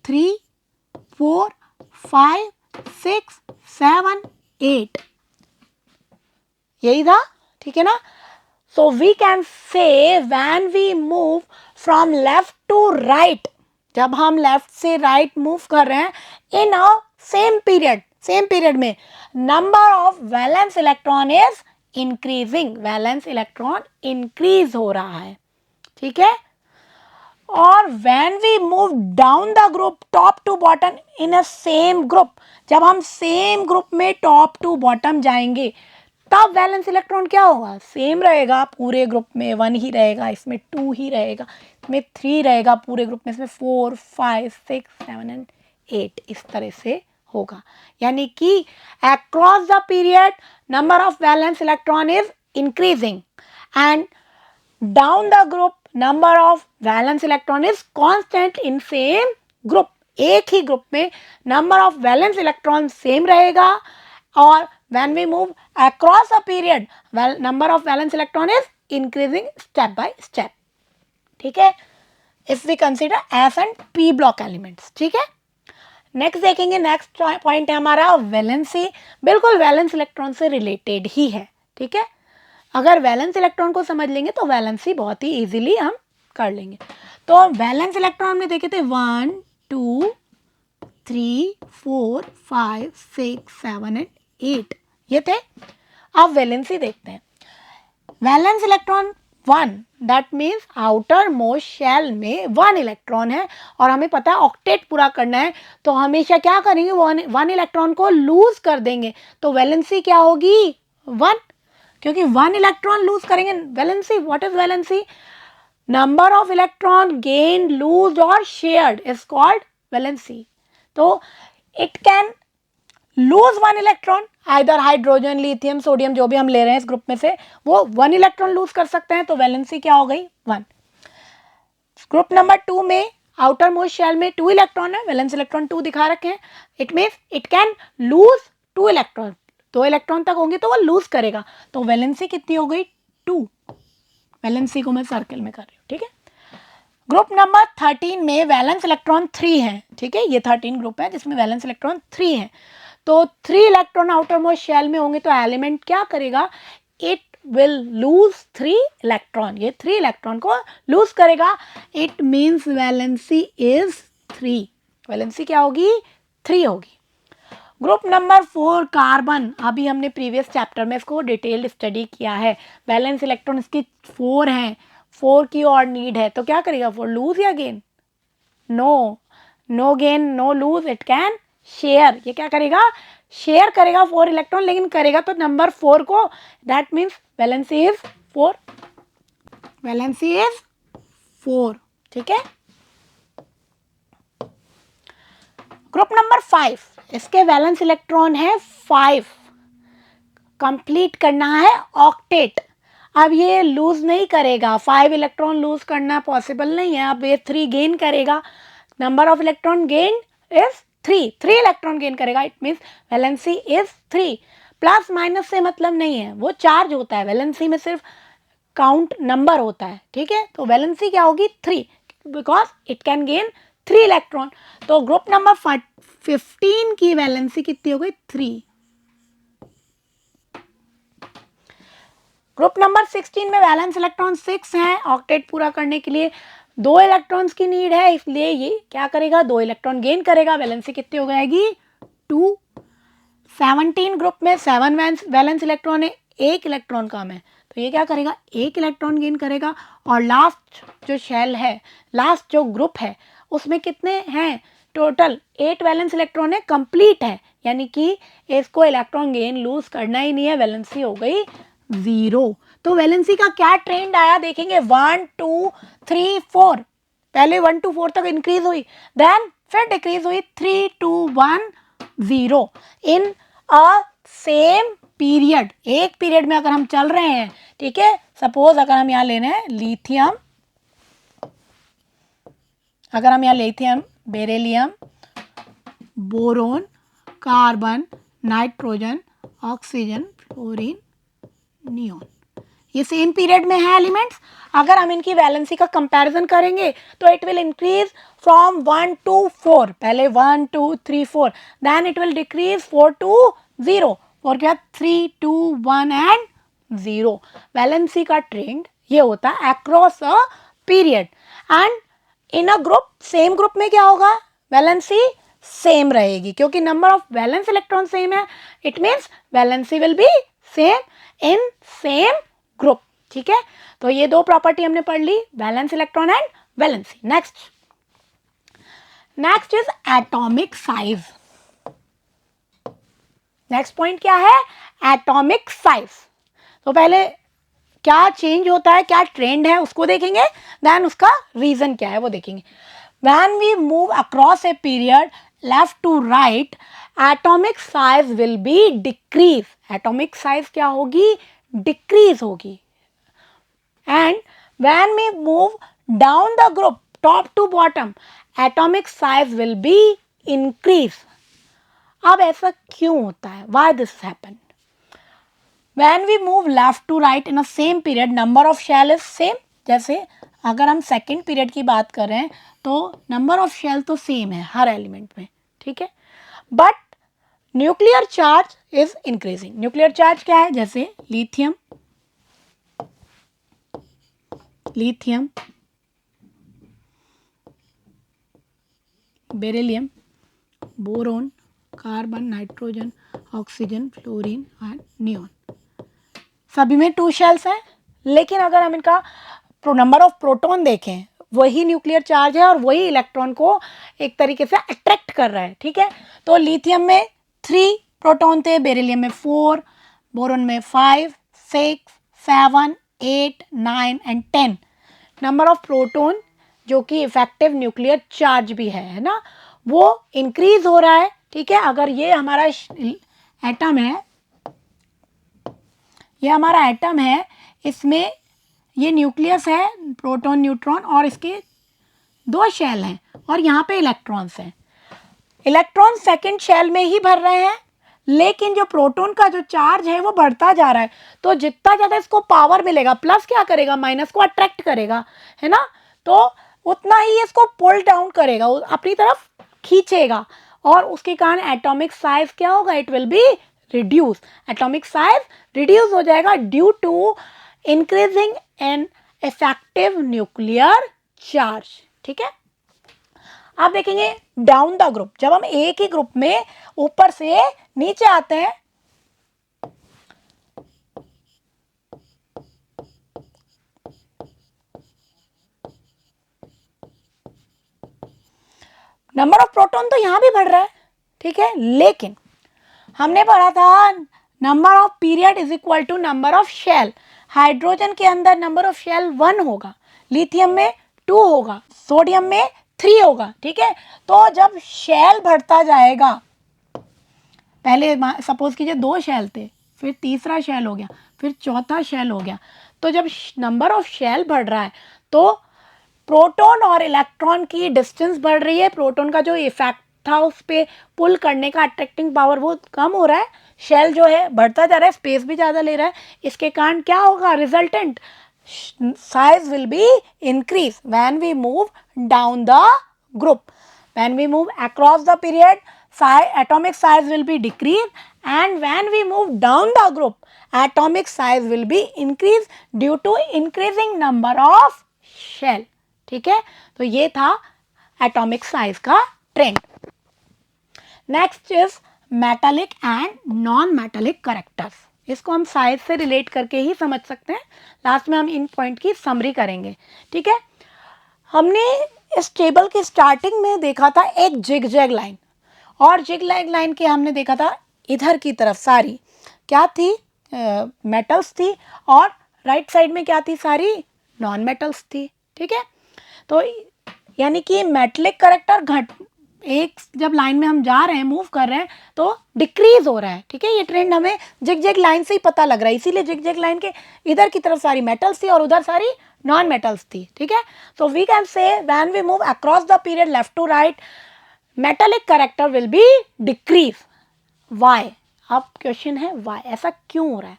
[SPEAKER 1] 3 4 5 6 7 8, यही था, ठीक है ना। So we can say when we move from left to right, जब हम लेफ्ट से राइट मूव कर रहे हैं इन अ सेम पीरियड में number of valence electron is increasing, valence electron increase हो रहा है, ठीक है। और when we move down the group top to bottom in a same group, जब हम सेम ग्रुप में टॉप टू बॉटम जाएंगे तब वैलेंस इलेक्ट्रॉन क्या होगा, सेम रहेगा, पूरे ग्रुप में 1 ही रहेगा, इसमें 2 ही रहेगा, इसमें 3 रहेगा, पूरे ग्रुप में इसमें 4 5 6 7 एंड 8, इस तरह से होगा। यानी कि across the period number of valence electron is increasing and down the group number of valence electron is constant in same group, एक ही ग्रुप में number of valence electron same रहेगा, और when we move across a period number of valence electron is increasing step by step, ठीक है। if we consider S and P block elements, ठीक है। Next देखेंगे, नेक्स्ट पॉइंट है हमारा valency, बिल्कुल वैलेंस इलेक्ट्रॉन से रिलेटेड ही है, ठीक है। अगर वैलेंस इलेक्ट्रॉन को समझ लेंगे तो वैलेंसी बहुत ही इजीली हम कर लेंगे। तो वैलेंस इलेक्ट्रॉन में देखे थे 1 2 3 4 5 6 7 एंड 8, ये थे। अब वैलेंसी देखते हैं। Valence electron one, that means outermost shell में वन इलेक्ट्रॉन है और हमें पता है ऑक्टेट पूरा करना है, तो हमेशा क्या करेंगे, वन इलेक्ट्रॉन को लूज कर देंगे, तो वैलेंसी क्या होगी, वन, क्योंकि वन इलेक्ट्रॉन लूज करेंगे। Valency, what is valency, number of electron gain, lose और शेयर्ड इज कॉल्ड वैलेंसी। तो it can lose one electron, either hydrogen, lithium, sodium, जो भी हम ले रहे हैं इस ग्रुप में से, वो वन इलेक्ट्रॉन लूज कर सकते हैं, तो वैलेंसी क्या हो गई, वन। ग्रुप नंबर 2 में आउटर मोस्ट शेल में 2 इलेक्ट्रॉन है, वैलेंस इलेक्ट्रॉन 2 दिखा रखे हैं, it means it can loose 2 electron, 2 electron तक होंगे तो वो लूज करेगा, तो वैलेंसी कितनी हो गई, 2। वैलेंसी को मैं सर्कल में कर रही हूँ, ठीक है। ग्रुप नंबर 13 में वैलेंस इलेक्ट्रॉन 3 है, ठीक है, ये 13 ग्रुप है जिसमें वैलेंस इलेक्ट्रॉन 3 है, तो 3 इलेक्ट्रॉन आउटर मोस्ट शेल में होंगे तो एलिमेंट क्या करेगा, इट विल लूज 3 इलेक्ट्रॉन, ये 3 इलेक्ट्रॉन को लूज करेगा, it means valency is 3, valency क्या होगी, 3 होगी। ग्रुप नंबर 4 कार्बन, अभी हमने प्रीवियस चैप्टर में इसको डिटेल्ड स्टडी किया है, वैलेंस इलेक्ट्रॉन इसकी 4 हैं, 4 की और नीड है, तो क्या करेगा, फॉर लूज या gain, no, no gain no lose, it can share, ये क्या करेगा, शेयर करेगा 4 इलेक्ट्रॉन, लेकिन करेगा तो नंबर 4 को, that means valency is 4, valency is 4, ठीक है। ग्रुप नंबर 5, इसके वैलेंस इलेक्ट्रॉन है 5, कंप्लीट करना है ऑक्टेट, अब ये लूज नहीं करेगा, 5 इलेक्ट्रॉन लूज करना पॉसिबल नहीं है, अब ये 3 गेन करेगा, number of electron gain is 3 electron gain करेगा, it means valency is 3, plus minus से मतलब नहीं है, वो चार्ज होता है, वैलेंसी में सिर्फ काउंट नंबर होता है, ठीक है, तो वैलेंसी क्या होगी, 3, because it can gain 3 electron, तो ग्रुप नंबर 15 की वैलेंसी कितनी हो गई, 3। ग्रुप नंबर 16 में वैलेंस इलेक्ट्रॉन 6 हैं, ऑक्टेट पूरा करने के लिए 2 इलेक्ट्रॉन्स की नीड है, इसलिए ये क्या करेगा, 2 इलेक्ट्रॉन गेन करेगा, वैलेंसी कितनी हो जाएगी, 2। 17 ग्रुप में 7 वैलेंस इलेक्ट्रॉन है, 1 इलेक्ट्रॉन कम है, तो ये क्या करेगा, 1 इलेक्ट्रॉन गेन करेगा, और लास्ट जो शेल है, लास्ट जो ग्रुप है, उसमें कितने हैं, टोटल 8 वैलेंस इलेक्ट्रॉन है, कंप्लीट है, यानी कि इसको इलेक्ट्रॉन गेन लूज करना ही नहीं है, वैलेंसी हो गई 0। तो वैलेंसी का क्या ट्रेंड आया देखेंगे, 1 2 3 4, पहले 1 2 4 तक इंक्रीज हुई, देन फिर डिक्रीज हुई, 3 2 1 0 इन अ सेम पीरियड, एक पीरियड में अगर हम चल रहे हैं, ठीक है, सपोज अगर हम यहाँ ले रहे हैं लिथियम, अगर हम यहाँ lithium, beryllium, boron, carbon, nitrogen, oxygen, fluorine, neon, ये सेम पीरियड में है एलिमेंट्स, अगर हम इनकी वैलेंसी का कंपैरिजन करेंगे तो it will increase from 1 to 4, पहले 1 2 3 4, then it will decrease 4 to 0, और क्या 3 2 1 एंड 0, वैलेंसी का ट्रेंड ये होता है across a period, and in a group, same group में क्या होगा, वैलेंसी सेम रहेगी, क्योंकि number of valence electron same है, it means valency will be same in same group, ठीक है। तो ये 2 प्रॉपर्टी हमने पढ़ ली, valence electron and valency. Next is atomic size, next point क्या है, एटॉमिक साइज। तो पहले क्या चेंज होता है, क्या ट्रेंड है उसको देखेंगे, देन उसका रीजन क्या है वो देखेंगे। When we move across a period left to right, atomic size will be decrease, atomic size क्या होगी, डिक्रीज होगी, and when we move down the group top to bottom, atomic size will be increase. अब ऐसा क्यों होता है, why this happen, When we move left to right in a same period, number of shell is same, जैसे अगर हम second period की बात कर रहे हैं तो नंबर ऑफ शेल तो सेम है हर एलिमेंट में, ठीक है, but nuclear charge is increasing, nuclear charge क्या है, जैसे lithium, lithium, beryllium, boron, carbon, nitrogen, oxygen, fluorine and neon, सभी में 2 शेल्स हैं, लेकिन अगर हम इनका नंबर ऑफ प्रोटॉन देखें, वही न्यूक्लियर चार्ज है और वही इलेक्ट्रॉन को एक तरीके से अट्रैक्ट कर रहा है, ठीक है। तो लिथियम में 3 प्रोटॉन थे, बेरिलियम में 4, बोरॉन में 5, 6, 7, 8, 9 एंड 10 नंबर ऑफ प्रोटॉन जो कि इफेक्टिव न्यूक्लियर चार्ज भी है ना, वो इंक्रीज हो रहा है, ठीक है। अगर ये हमारा एटम है, ये हमारा एटम है, इसमें ये न्यूक्लियस है, प्रोटॉन न्यूट्रॉन, और इसके 2 शेल हैं और यहाँ पे इलेक्ट्रॉन्स हैं। इलेक्ट्रॉन सेकंड शेल में ही भर रहे हैं, लेकिन जो प्रोटॉन का जो चार्ज है वो बढ़ता जा रहा है। तो जितना ज़्यादा इसको पावर मिलेगा, प्लस क्या करेगा, माइनस को अट्रैक्ट करेगा, है ना, तो उतना ही इसको पुल डाउन करेगा, अपनी तरफ खींचेगा, और उसके कारण एटॉमिक साइज क्या होगा, it will be reduce. Atomic size reduce हो जाएगा due to increasing an effective nuclear charge, ठीक है। आप देखेंगे डाउन द ग्रुप, जब हम एक ही ग्रुप में ऊपर से नीचे आते हैं, नंबर ऑफ प्रोटॉन तो यहां भी बढ़ रहा है, ठीक है, लेकिन हमने पढ़ा था number of period is equal to number of shell. Hydrogen के अंदर नंबर ऑफ शेल 1 होगा, लिथियम में 2 होगा, सोडियम में 3 होगा, ठीक है। तो जब शेल बढ़ता जाएगा, पहले सपोज कीजिए 2 शेल थे, फिर तीसरा शेल हो गया, फिर चौथा शेल हो गया, तो जब नंबर ऑफ शेल बढ़ रहा है तो प्रोटॉन और इलेक्ट्रॉन की डिस्टेंस बढ़ रही है, प्रोटॉन का जो इफेक्ट था उस पर पुल करने का अट्रैक्टिंग पावर वो कम हो रहा है, शेल जो है बढ़ता जा रहा है, स्पेस भी ज़्यादा ले रहा है। इसके कारण क्या होगा, resultant size will be increase when we move down the group. When we move across the period, atomic size will be decreased, and when we move down the group, atomic size will be increased due to increasing number of shell, ठीक है। तो ये था atomic size का trend. Next is metallic and non metallic characters. इसको हम size से relate करके ही समझ सकते हैं, लास्ट में हम इन पॉइंट की समरी करेंगे, ठीक है। हमने इस टेबल की स्टार्टिंग में देखा था एक जिग जैग लाइन, और जिग जैग लाइन के हमने देखा था इधर की तरफ सारी क्या थी, मेटल्स थी, और राइट साइड में क्या थी, सारी नॉन मेटल्स थी, ठीक है। तो यानी कि मेटलिक करेक्टर घट, एक जब लाइन में हम जा रहे हैं, मूव कर रहे हैं, तो डिक्रीज हो रहा है, ठीक है। ये ट्रेंड हमें जिग जैग लाइन से ही पता लग रहा है, इसीलिए जिग जैग लाइन के इधर की तरफ सारी मेटल्स थी और उधर सारी नॉन मेटल्स थी, ठीक है। So we can say when we move across the period left to right, metallic character will be decrease. Why? अब क्वेश्चन है वाई, ऐसा क्यों हो रहा है?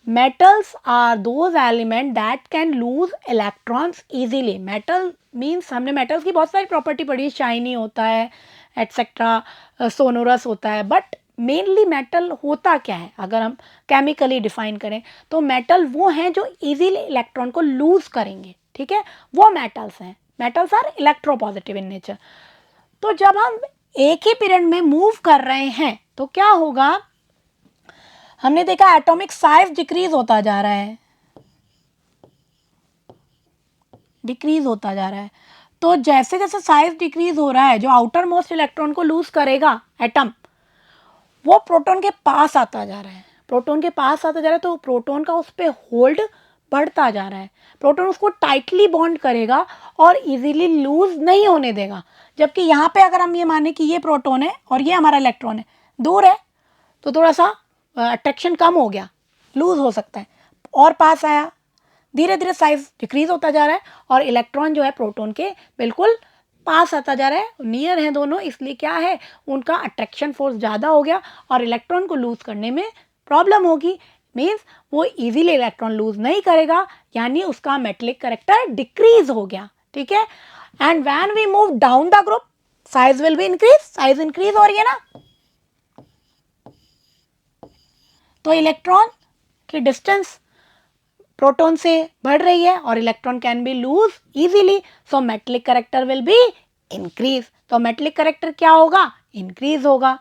[SPEAKER 1] Metals are those element that can lose electrons easily. Metal means, हमने metals की बहुत सारी प्रॉपर्टी पढ़ी, शाइनी होता है एटसेट्रा, सोनोरस होता है, बट मेनली मेटल होता क्या है, अगर हम केमिकली डिफाइन करें तो मेटल वो हैं जो इजीली इलेक्ट्रॉन को लूज करेंगे, ठीक है, वो मेटल्स हैं। Metals are electropositive in nature. तो जब हम एक ही पीरियड में मूव कर रहे हैं तो क्या होगा, हमने देखा एटॉमिक साइज डिक्रीज होता जा रहा है, डिक्रीज होता जा रहा है। तो जैसे जैसे साइज डिक्रीज हो रहा है, जो आउटर मोस्ट इलेक्ट्रॉन को लूज करेगा एटम, वो प्रोटॉन के पास आता जा रहा है, प्रोटॉन के पास आता जा रहा है, तो प्रोटॉन का उस पर होल्ड बढ़ता जा रहा है, प्रोटॉन उसको टाइटली बॉन्ड करेगा और इजीली लूज नहीं होने देगा। जबकि यहाँ पे अगर हम ये माने कि ये प्रोटॉन है और ये हमारा इलेक्ट्रॉन है, दूर है, तो थोड़ा सा अट्रैक्शन कम हो गया, लूज हो सकता है, और पास आया, धीरे धीरे साइज डिक्रीज होता जा रहा है, और इलेक्ट्रॉन जो है प्रोटॉन के बिल्कुल पास आता जा रहा है, नियर है दोनों, इसलिए क्या है, उनका अट्रैक्शन फोर्स ज़्यादा हो गया और इलेक्ट्रॉन को लूज करने में प्रॉब्लम होगी। मीन्स वो इजीली इलेक्ट्रॉन लूज नहीं करेगा, यानी उसका मेटलिक करेक्टर डिक्रीज हो गया, ठीक है। And when we move down the group, size will be increase, size increase हो रही है ना, तो इलेक्ट्रॉन की डिस्टेंस प्रोटॉन से बढ़ रही है और electron can be lose easily, so metallic character will be increase. तो मेटलिक करेक्टर क्या होगा, इंक्रीज होगा।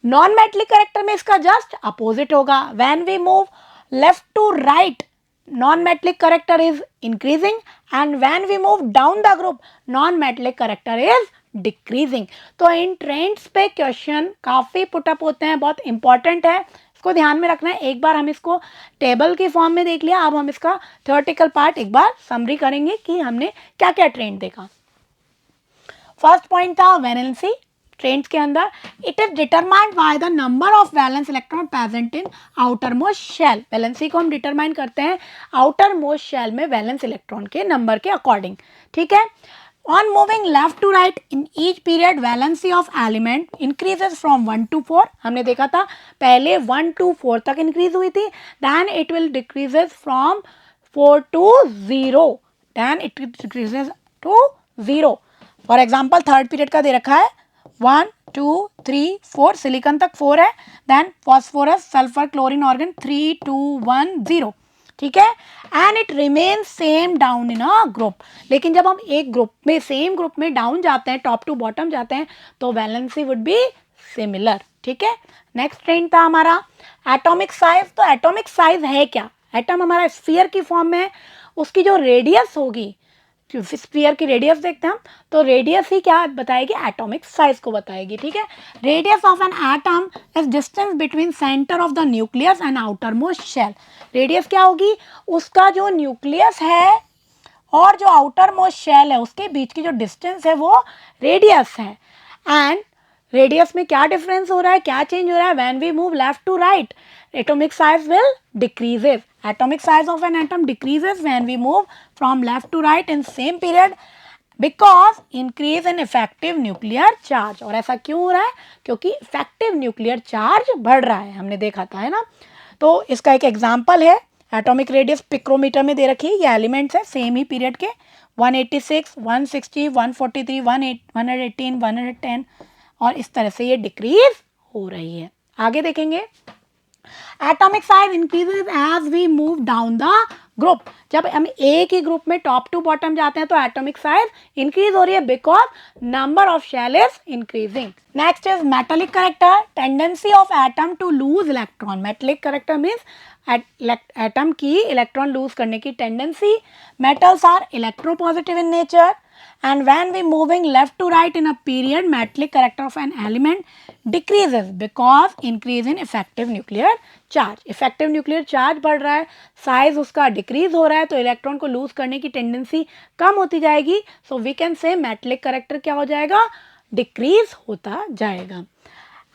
[SPEAKER 1] नॉन मेटलिक करेक्टर में इसका जस्ट अपोजिट होगा। When we move left to right, non-metallic character is increasing, and when we move down the group, non-metallic character is decreasing. तो इन trends पे question काफ़ी put up होते हैं, बहुत इंपॉर्टेंट है, इसको ध्यान में रखना है. एक बार हम इसको टेबल की फॉर्म में देख लिया, अब हम इसका थ्योरेटिकल पार्ट एक बार समरी करेंगे कि हमने क्या क्या ट्रेंड देखा. फर्स्ट पॉइंट था वैलेंसी. ट्रेंड्स के अंदर it is determined by the number of valence electron present in outermost shell. Valency को हम डिटरमाइन करते हैं आउटर मोस्ट शेल में वैलेंस इलेक्ट्रॉन के नंबर के अकॉर्डिंग. ठीक है. On moving left to right in each period, valency of element increases from 1 to 4. हमने देखा था पहले 1 to 4 तक increase हुई थी. Then it will decreases from 4 to 0. Then it decreases to 0. For example, third period का दे रखा है 1 2 3 4. सिलिकॉन तक 4 है. Then phosphorus, sulfur, chlorine, argon 3 2 1 0. ठीक है. And it remain same down in a group. लेकिन जब हम एक ग्रुप में सेम ग्रुप में डाउन जाते हैं, टॉप टू बॉटम जाते हैं, तो वैलेंसी वुड बी सिमिलर. ठीक है. नेक्स्ट ट्रेंड था हमारा एटॉमिक साइज. तो एटॉमिक साइज है क्या? एटम हमारा स्फीयर की फॉर्म में है, उसकी जो रेडियस होगी, स्फीयर की रेडियस देखते हैं हम, तो रेडियस ही क्या बताएगी? एटॉमिक साइज को बताएगी. ठीक है. Radius of an atom is distance between centre of the nucleus and outermost shell. Radius क्या होगी? उसका जो न्यूक्लियस है और जो आउटर मोस्ट शेल है उसके बीच की जो डिस्टेंस है वो रेडियस है. एंड रेडियस में क्या डिफरेंस हो रहा है, क्या चेंज हो रहा है? When we move left to right, atomic size will decreases. Atomic size of an atom decreases when we move from left to right in same period because increase in effective nuclear charge. और ऐसा क्यों हो रहा है? क्योंकि effective nuclear charge बढ़ रहा है, हमने देखा था, है ना. तो इसका एक एग्जाम्पल है, एटॉमिक रेडियस पिक्रोमीटर में दे रखी है. ये एलिमेंट्स है सेम ही पीरियड के 186 160 143 118 110 और इस तरह से ये डिक्रीज हो रही है. आगे देखेंगे. Atomic size increases as we move down the group. जब हम एक ही ग्रुप में टॉप टू बॉटम जाते हैं तो एटॉमिक साइज इंक्रीज हो रही है because number of shell is increasing. Next is metallic character. Tendency of atom to lose electron. Metallic character means atom की इलेक्ट्रॉन लूज करने की tendency. Metals are electropositive in nature. And when we moving left to right in a period, metallic character of an element decreases because increase in effective nuclear charge. Effective nuclear charge बढ़ रहा है, size उसका decrease हो रहा है, तो electron को loose करने की टेंडेंसी कम होती जाएगी. So we can say metallic character क्या हो जाएगा? Decrease होता जाएगा.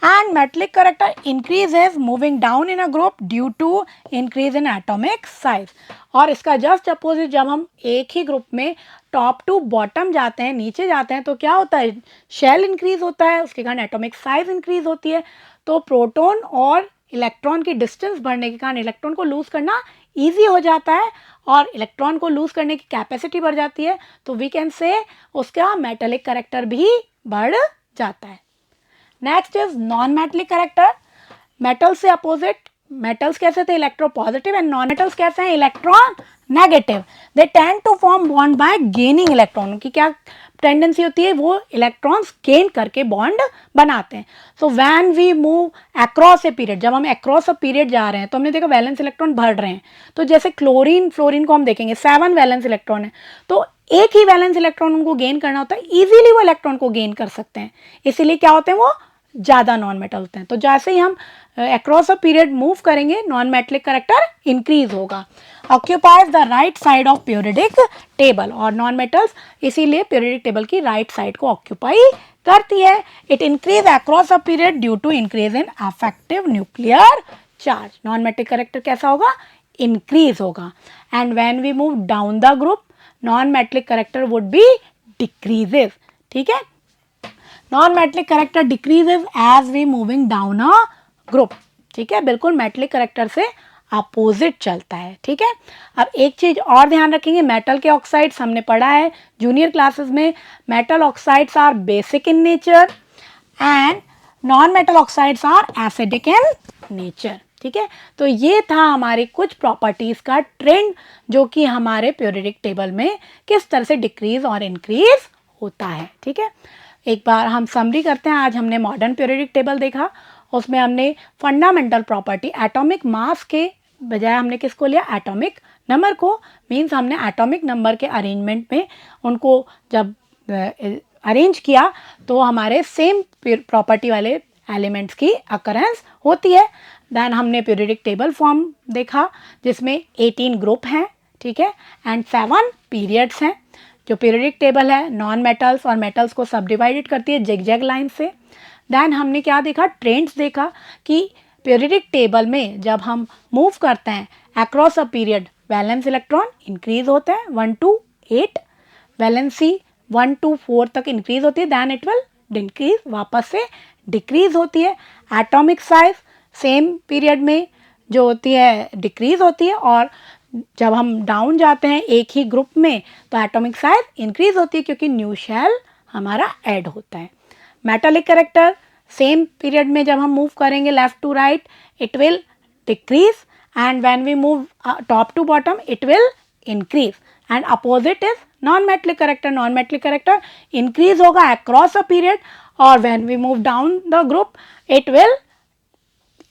[SPEAKER 1] And metallic character increases moving down in a group due to increase in atomic size. और इसका जस्ट अपोजिट, जब हम एक ही ग्रुप में टॉप टू बॉटम जाते हैं, नीचे जाते हैं, तो क्या होता है? शेल इंक्रीज होता है, उसके कारण एटॉमिक साइज इंक्रीज होती है. तो प्रोटॉन और इलेक्ट्रॉन की डिस्टेंस बढ़ने के कारण इलेक्ट्रॉन को लूज करना ईजी हो जाता है और इलेक्ट्रॉन को लूज करने की कैपेसिटी बढ़ जाती है. तो वी कैन से उसका मेटालिक करेक्टर भी बढ़ जाता है. Next is non metallic character. Metal से अपोजिट, मेटल्स कैसे थे? Electropositive. And non metals कैसे हैं? Electron negative. They tend to form bond by gaining electron. की क्या टेंडेंसी होती है? वो इलेक्ट्रॉन्स गेन करके बॉन्ड बनाते हैं. So when we move across a period, जब हम अक्रॉस अ पीरियड जा रहे हैं तो हमने देखा वैलेंस इलेक्ट्रॉन बढ़ रहे हैं. तो जैसे क्लोरीन, फ्लोरीन को हम देखेंगे 7 वैलेंस इलेक्ट्रॉन है, तो एक ही वैलेंस इलेक्ट्रॉन उनको गेन करना होता है. ईजिली वो इलेक्ट्रॉन को गेन कर सकते हैं, इसीलिए क्या होते हैं? वो ज़्यादा नॉन मेटल होते हैं. तो जैसे ही हम अक्रॉस अ पीरियड मूव करेंगे, नॉन मेटलिक करेक्टर इंक्रीज होगा. Occupies the right side of periodic table. और नॉन मेटल्स इसीलिए पीरियडिक टेबल की राइट साइड को ऑक्यूपाई करती है. It increase across a period due to increase in effective nuclear charge. Non metallic character कैसा होगा? Increase होगा. And when we move down the group, non metallic character would be decreases. ठीक है. Non metallic character decreases as we moving down a group. ठीक है. बिल्कुल metallic character से opposite चलता है. ठीक है. अब एक चीज और ध्यान रखेंगे, मेटल के ऑक्साइड्स हमने पढ़ा है जूनियर क्लासेस में. Metal oxides are basic in nature and non metal oxides are acidic in nature. ठीक है. तो ये था हमारे कुछ प्रॉपर्टीज का ट्रेंड जो कि हमारे पीरियडिक टेबल में किस तरह से डिक्रीज और इंक्रीज होता है. ठीक है. एक बार हम समरी करते हैं. आज हमने मॉडर्न पीरियडिक टेबल देखा, उसमें हमने फंडामेंटल प्रॉपर्टी एटॉमिक मास के बजाय हमने किसको लिया, एटॉमिक नंबर को। मीन्स हमने एटॉमिक नंबर के अरेंजमेंट में उनको जब अरेंज किया तो हमारे सेम प्रॉपर्टी वाले एलिमेंट्स की अकरेंस होती है। देन हमने पीरियडिक टेबल फॉर्म देखा जिसमें 18 ग्रुप हैं, ठीक है, एंड 7 पीरियड्स हैं। जो पीरियडिक टेबल है नॉन मेटल्स और मेटल्स को सब डिवाइडेड करती है जिगजैग लाइन से। देन हमने क्या देखा, ट्रेंड्स देखा कि पीरियडिक टेबल में जब हम मूव करते हैं across a period valence electron increase होते हैं 1 to 8, वैलेंसी 1 to 4 तक इंक्रीज होती है, दैन इट विल डिक्रीज, वापस से डिक्रीज होती है। एटॉमिक साइज सेम पीरियड में जो होती है डिक्रीज होती है, और जब हम डाउन जाते हैं एक ही ग्रुप में तो एटॉमिक साइज इंक्रीज होती है क्योंकि न्यू शेल हमारा ऐड होता है। मेटालिक कैरेक्टर सेम पीरियड में जब हम मूव करेंगे left to right it will decrease, and when we move top to bottom it will increase, and opposite is non metallic character. Non metallic character increase होगा across a period, और when we move down the group it will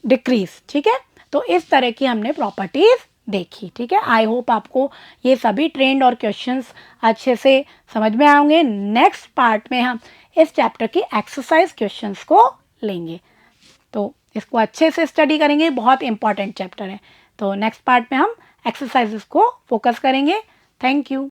[SPEAKER 1] decrease, ठीक है। तो इस तरह की हमने properties देखी, ठीक है। आई होप आपको ये सभी ट्रेंड और क्वेश्चंस अच्छे से समझ में आएंगे। नेक्स्ट पार्ट में हम इस चैप्टर की एक्सरसाइज क्वेश्चंस को लेंगे, तो इसको अच्छे से स्टडी करेंगे, बहुत इंपॉर्टेंट चैप्टर है। तो नेक्स्ट पार्ट में हम एक्सरसाइजेस को फोकस करेंगे। Thank you.